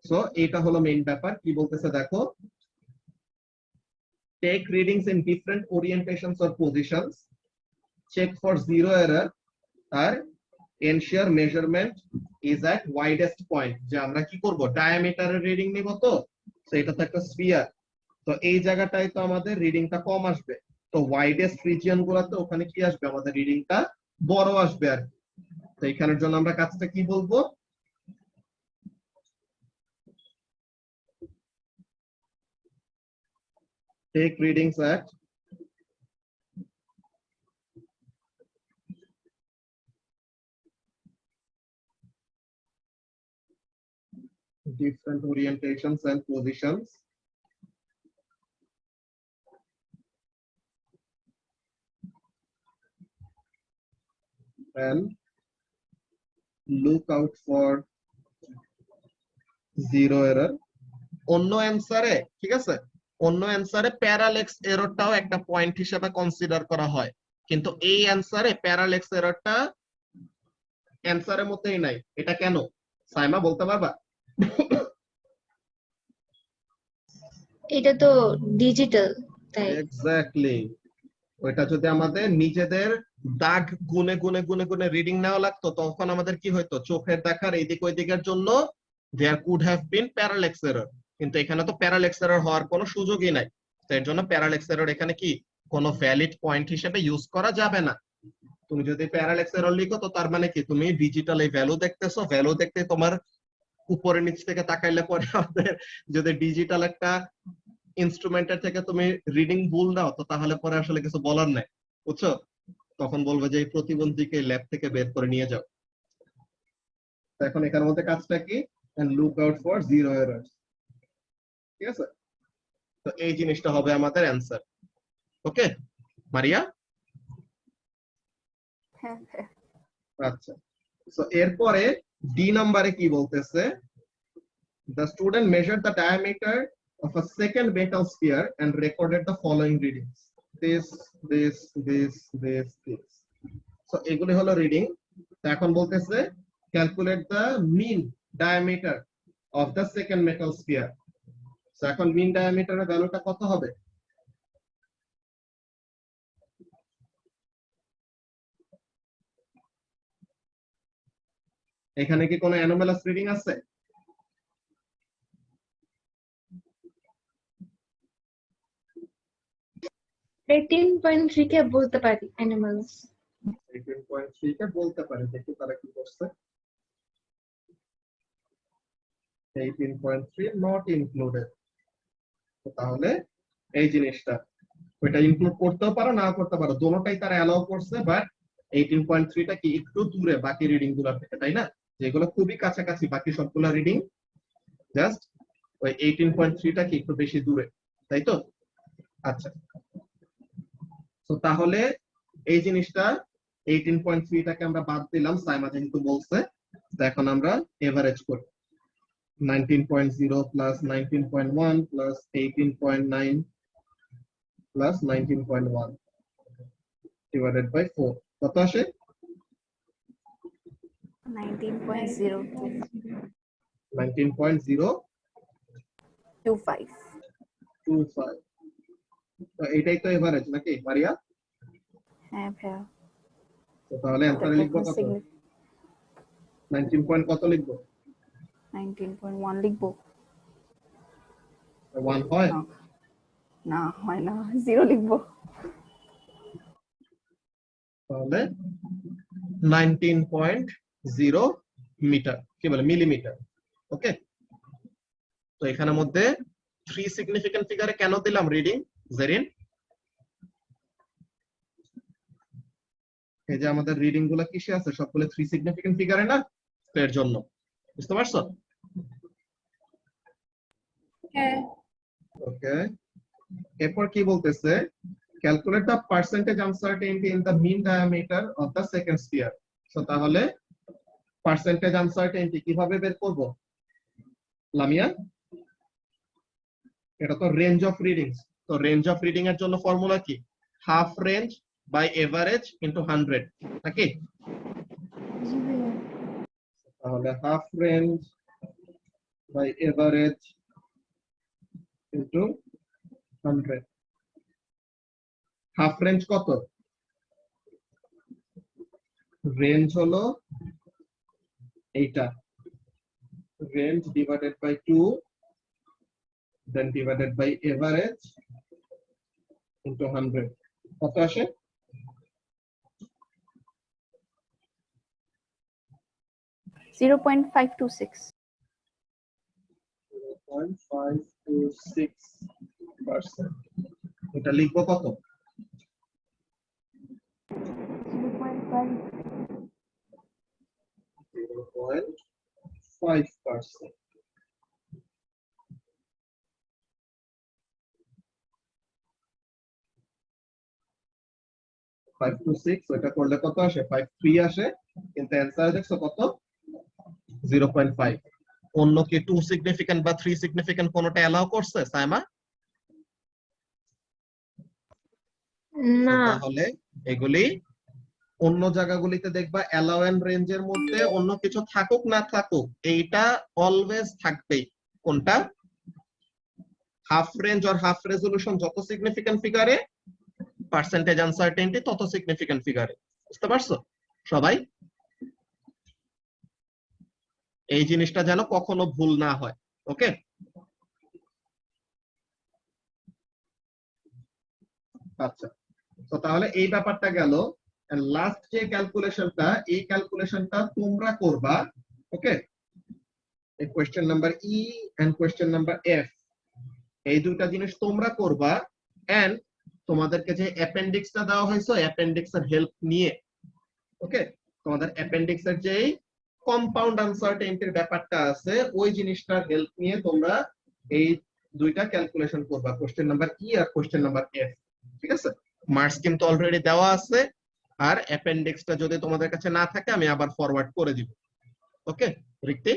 সো এটা হলো মেইন ব্যাপার। কি বলতেছে দেখো, take readings in different orientations or positions, check for zero error, আর ensure measurement is at widest point. যে আমরা কি করব, ডায়ামিটারের রিডিং নিব, তো এটা তো একটা স্ফিয়ার, তো এই জায়গাটায় তো আমাদের রিডিংটা কম আসবে, তো ওয়াইডেস্ট রিজিয়ন গুলাতে ওখানে কি আসবে, আমাদের রিডিংটা বড় আসবে আর। তো এখানের জন্য আমরা কাজটা কি বলবো, take readings at different orientations and positions and look out for zero error. অন্য অ্যানসারে, ঠিক আছে, অন্য অ্যানসারে প্যারালেক্স এররটাও একটা পয়েন্ট হিসেবে কনসিডার করা হয়, কিন্তু এই অ্যানসারে প্যারালেক্স এররটা অ্যানসারের মধ্যেই নাই। এটা কেন সাইমা বলতে পারবা? এটা তো ডিজিটাল, তাই এক্স্যাক্টলি, ওইটা যদি আমাদের নিজেদের দাগ গুনে গুনে গুনে গুনে রিডিং নেওয়া লাগতো, তখন আমাদের কি হইতো, চোখের দেখার এইদিক ওইদিকের জন্য there could have been parallax error, কিন্তু এখানে তো প্যারালেক্স এরর হওয়ার কোনো সুযোগই নাই। তো এর জন্য প্যারালেক্স এরর এখানে কি কোনো ভ্যালিড পয়েন্ট হিসেবে ইউজ করা যাবে না। তুমি যদি প্যারালেক্স এরর লিখো তো তার মানে কি, তুমি ডিজিটাল এই ভ্যালু দেখতেছো, ভ্যালু দেখতে তোমার উপরে নিচ থেকে তাকাইলে পরে আমাদের যদি ডিজিটাল একটা ইনস্ট্রুমেন্টের থেকে তুমি রিডিং ভুল দাও, তো তাহলে পরে আসলে কিছু বলার নাই, বুঝছো? তখন বলবে যে এই প্রতিবন্ধীকে ল্যাব থেকে বের করে নিয়ে যাও। তো এখন এখানের মধ্যে কাজটা কি, and look out for zero errors, ঠিক আছে? তো এই জিনিসটা হবে আমাদের অ্যানসার। ওকে মারিয়া? হ্যাঁ হ্যাঁ। আচ্ছা, সো এরপরে ডি নম্বরে কি বলতেছে, the student measured the diameter of a second metal sphere and recorded the following readings, this this this this this. So এগুলি হলো রিডিং। তো এখন বলতেছে calculate the mean diameter of the second metal sphere. So এখন মিন ডায়ামিটারের ভ্যালুটা কত হবে? এখানে কি কোনো অ্যানোমালাস রিডিং আছে? 18.3 কে বলতে পারি অ্যানিমালস। 18.3 কে বলতে পারে, দেখি তারা কি করছে। 18.3 নট ইনক্লুডেড। তাহলে এই জিনিসটা ওইটা ইনক্লুড করতেও পারো না করতে পারো, দুটোটাই তারা অ্যালাউ করছে, বাট 18.3 টা কি একটু দূরে বাকি রিডিং গুলোর থেকে, তাই না? যেগুলো খুবই কাছাকাছি বাকি সবগুলো রিডিং, জাস্ট ওই 18.3 টা কি একটু বেশি দূরে, তাই তো? আচ্ছা, তো তাহলে এই জিনিসটা 18.3 টাকে আমরা বাদ দিলাম, সাইমা যেহেতু বলছে। তো এখন আমরা এভারেজ করি, 19.0 plus 19.1 plus 18.9 plus 19.1 divided by 4, কত আসে? 19.025 19.025। তো এটাই তো এভারেজ নাকি মারিয়া? হ্যাঁ ভাইয়া। তো তাহলে অ্যানসারে লিখবো কত? 19 পয়েন্ট কত লিখবো? 19.1 লিখবো। 1 হয় না, না হয় না, 0 লিখবো। তাহলে 19.0 মিটার, কি বলে মিলিমিটার। ওকে, তো এখানের মধ্যে 3 সিগনিফিকেন্ট ফিগারে কেন দিলাম রিডিং জেরিন? এই যে আমাদের রিডিং গুলো কিসে আছে, সবগুলো 3 সিগনিফিকেন্ট ফিগারে না, তো এর জন্য। বুঝতে পারছো? হ্যাঁ। ওকে, এরপর কি বলতেছে, calculate the percentage uncertainty in the mean diameter of the second sphere. So তাহলে পার্সেন্টেজ আনসার্টেনিটি কিভাবে বের করব লামিয়া? এটা তো রেঞ্জ অফ রিডিংস, তো রেঞ্জ অফ রিডিং এর জন্য ফর্মুলা কি, half range by average into 100 নাকি? তাহলে half range by average into 100। Half range কত? রেঞ্জ হলো এইটা, range divided by 2 then divided by average into 100, কত আসে? 0.526। 0.526%। এটা লিখবো কত? 0.5. 0.5%। ফাইভ টু সিক্স ওটা করলে কত আসে? 5.3 আসে, কিন্তু অ্যান্সার দেখছো কত? 0.5। অন্য কি 2 সিগনিফিক্যান্ট বা 3 সিগনিফিক্যান্ট কোনটা অ্যালাউ করছে সাইমা? না, তাহলে এগুলি অন্য জায়গাগুলিতে দেখবা অ্যালাউয়েন্স রেঞ্জের মধ্যে অন্য কিছু থাকুক না থাকুক, এইটা অলওয়েজ থাকবেই। কোনটা? Half range or half resolution যত সিগনিফিক্যান্ট ফিগারে, পার্সেন্টেজ আনসার্টেনিটি তত সিগনিফিক্যান্ট ফিগারে। বুঝতে পারছো সবাই? এই জিনিসটা যেন কখনো ভুল না হয়। ওকে, আচ্ছা। তো তাহলে এই ব্যাপারটা গেল। লাস্ট যে ক্যালকুলেশনটা, এই ক্যালকুলেশনটা তোমরা করবা। ওকে, এই question number E and question number F, এই দুইটা জিনিস তোমরা করবা। এন্ড তোমাদেরকে যে অ্যাপেন্ডিক্সটা দেওয়া হয়েছে, অ্যাপেন্ডিক্স এর হেল্প নিয়ে, ওকে, তোমাদের অ্যাপেন্ডিক্স এর যেই কম্পাউন্ড আনসার্টেনিটির ব্যাপারটা আছে, ওই জিনিসটার হেল্প নিয়ে তোমরা এই দুইটা ক্যালকুলেশন করবা, কোশ্চেন নাম্বার ই আর কোশ্চেন নাম্বার এফ। ঠিক আছে, মার্কস কিন্তু অলরেডি দেওয়া আছে, আর অ্যাপেন্ডিক্সটা যদি তোমাদের কাছে না থাকে আমি আবার ফরওয়ার্ড করে দিব। ওকে রিক্তি,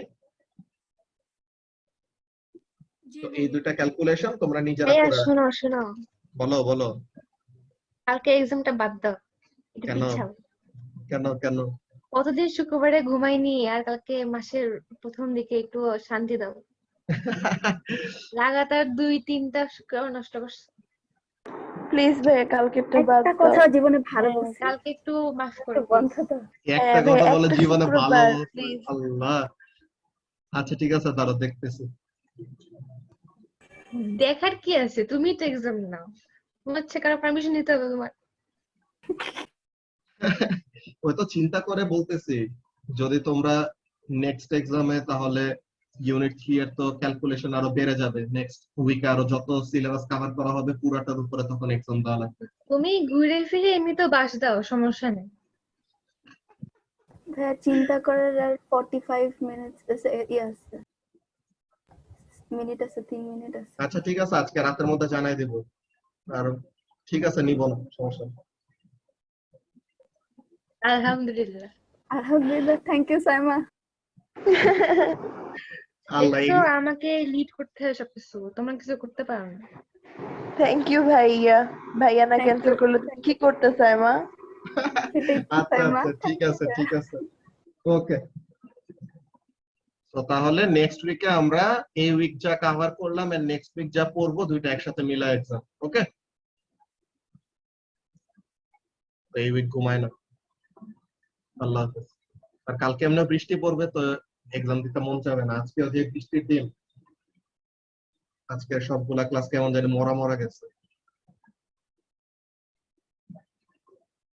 তো এই দুইটা ক্যালকুলেশন তোমরা নিজেরা ভাইয়া করে রাখো। শোনো শোনো, বলো বলো। কালকে এক্সামটা বাদ দাও, এটা কেন? পিছাও। কেন কেন? কতদিন শুক্রবারে ঘুমাইনি, আর কালকে মাসের প্রথম দিকে একটু শান্তি দাও। লাগাতার 2-3টা শুক্রবার নষ্ট করছো। প্লিজ ভাইয়া কালকে একটু বাদ একটা দাও। কথা জীবনে ভালো হ্যাঁ, বলছি, কালকে একটু মাফ করো একটু বন্ধ please। দাও। একটা ভাই, কথা বলে একটা জীবনে ভালো। শুক্রবার প্লিজ। আল্লাহ, আচ্ছা ঠিক আছে, দাঁড়াও দেখতেছি। দেখার কি আছে, তুমি তো এক্সাম নাও, তোমার হচ্ছে কারো পারমিশন নিতে হবে তোমার। ওই তো চিন্তা করে বলতেছি, যদি তোমরা নেক্সট এক্সামে, তাহলে ইউনিট 3 এর তো ক্যালকুলেশন আরো বেড়ে যাবে, নেক্সট উইকে আরো যত সিলেবাস কভার করা হবে পুরাটার উপরে তখন এক্সাম দেওয়া লাগবে। তুমি ঘুরে ফিরে এমনি তো বাস দাও, সমস্যা নেই। ভাইয়া চিন্তা করার আর 45 মিনিট আছে, মিনিট আছে, 3 মিনিট আছে। আচ্ছা ঠিক আছে, আজকে রাতের মধ্যে জানাই দেব। আর ঠিক আছে, নিব না, সমস্যা নেই। আলহামদুলিল্লাহ। আলহামদুলিল্লাহ, থ্যাংক ইউ সাইমা। আল্লাহ দেখছো, আমাকে লিড করতে হয় সবকিছু, তোমরা কিছু করতে পারো না। থ্যাংক ইউ ভাইয়া। ভাইয়া না Thank ক্যান্সেল you. করলে তুমি কি করতে সাইমা? সেটাই তো আচ্ছা সাইমা। আচ্ছা ঠিক আছে ঠিক আছে, ওকে। তো তাহলে নেক্সট উইকে আমরা এই উইক যা কভার করলাম এর নেক্সট উইক যা পড়বো দুইটা একসাথে মিলা এক্সাম। ওকে, তো এই উইক ঘুমায় না। আল্লাহ হাফেজ। আর কালকে এমনি বৃষ্টি পড়বে, তো এক্সাম দিতে মন চাবে না। আজকেও যে বৃষ্টির দিন, আজকে সবগুলা ক্লাস কেমন জানি মরা মরা গেছে।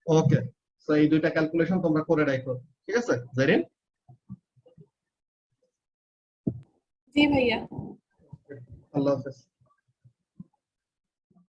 ওকে, তো এই দুইটা ক্যালকুলেশন তোমরা করে রাখো, ঠিক আছে জেরিন? জি ভাইয়া। আল্লাহ হাফেজ।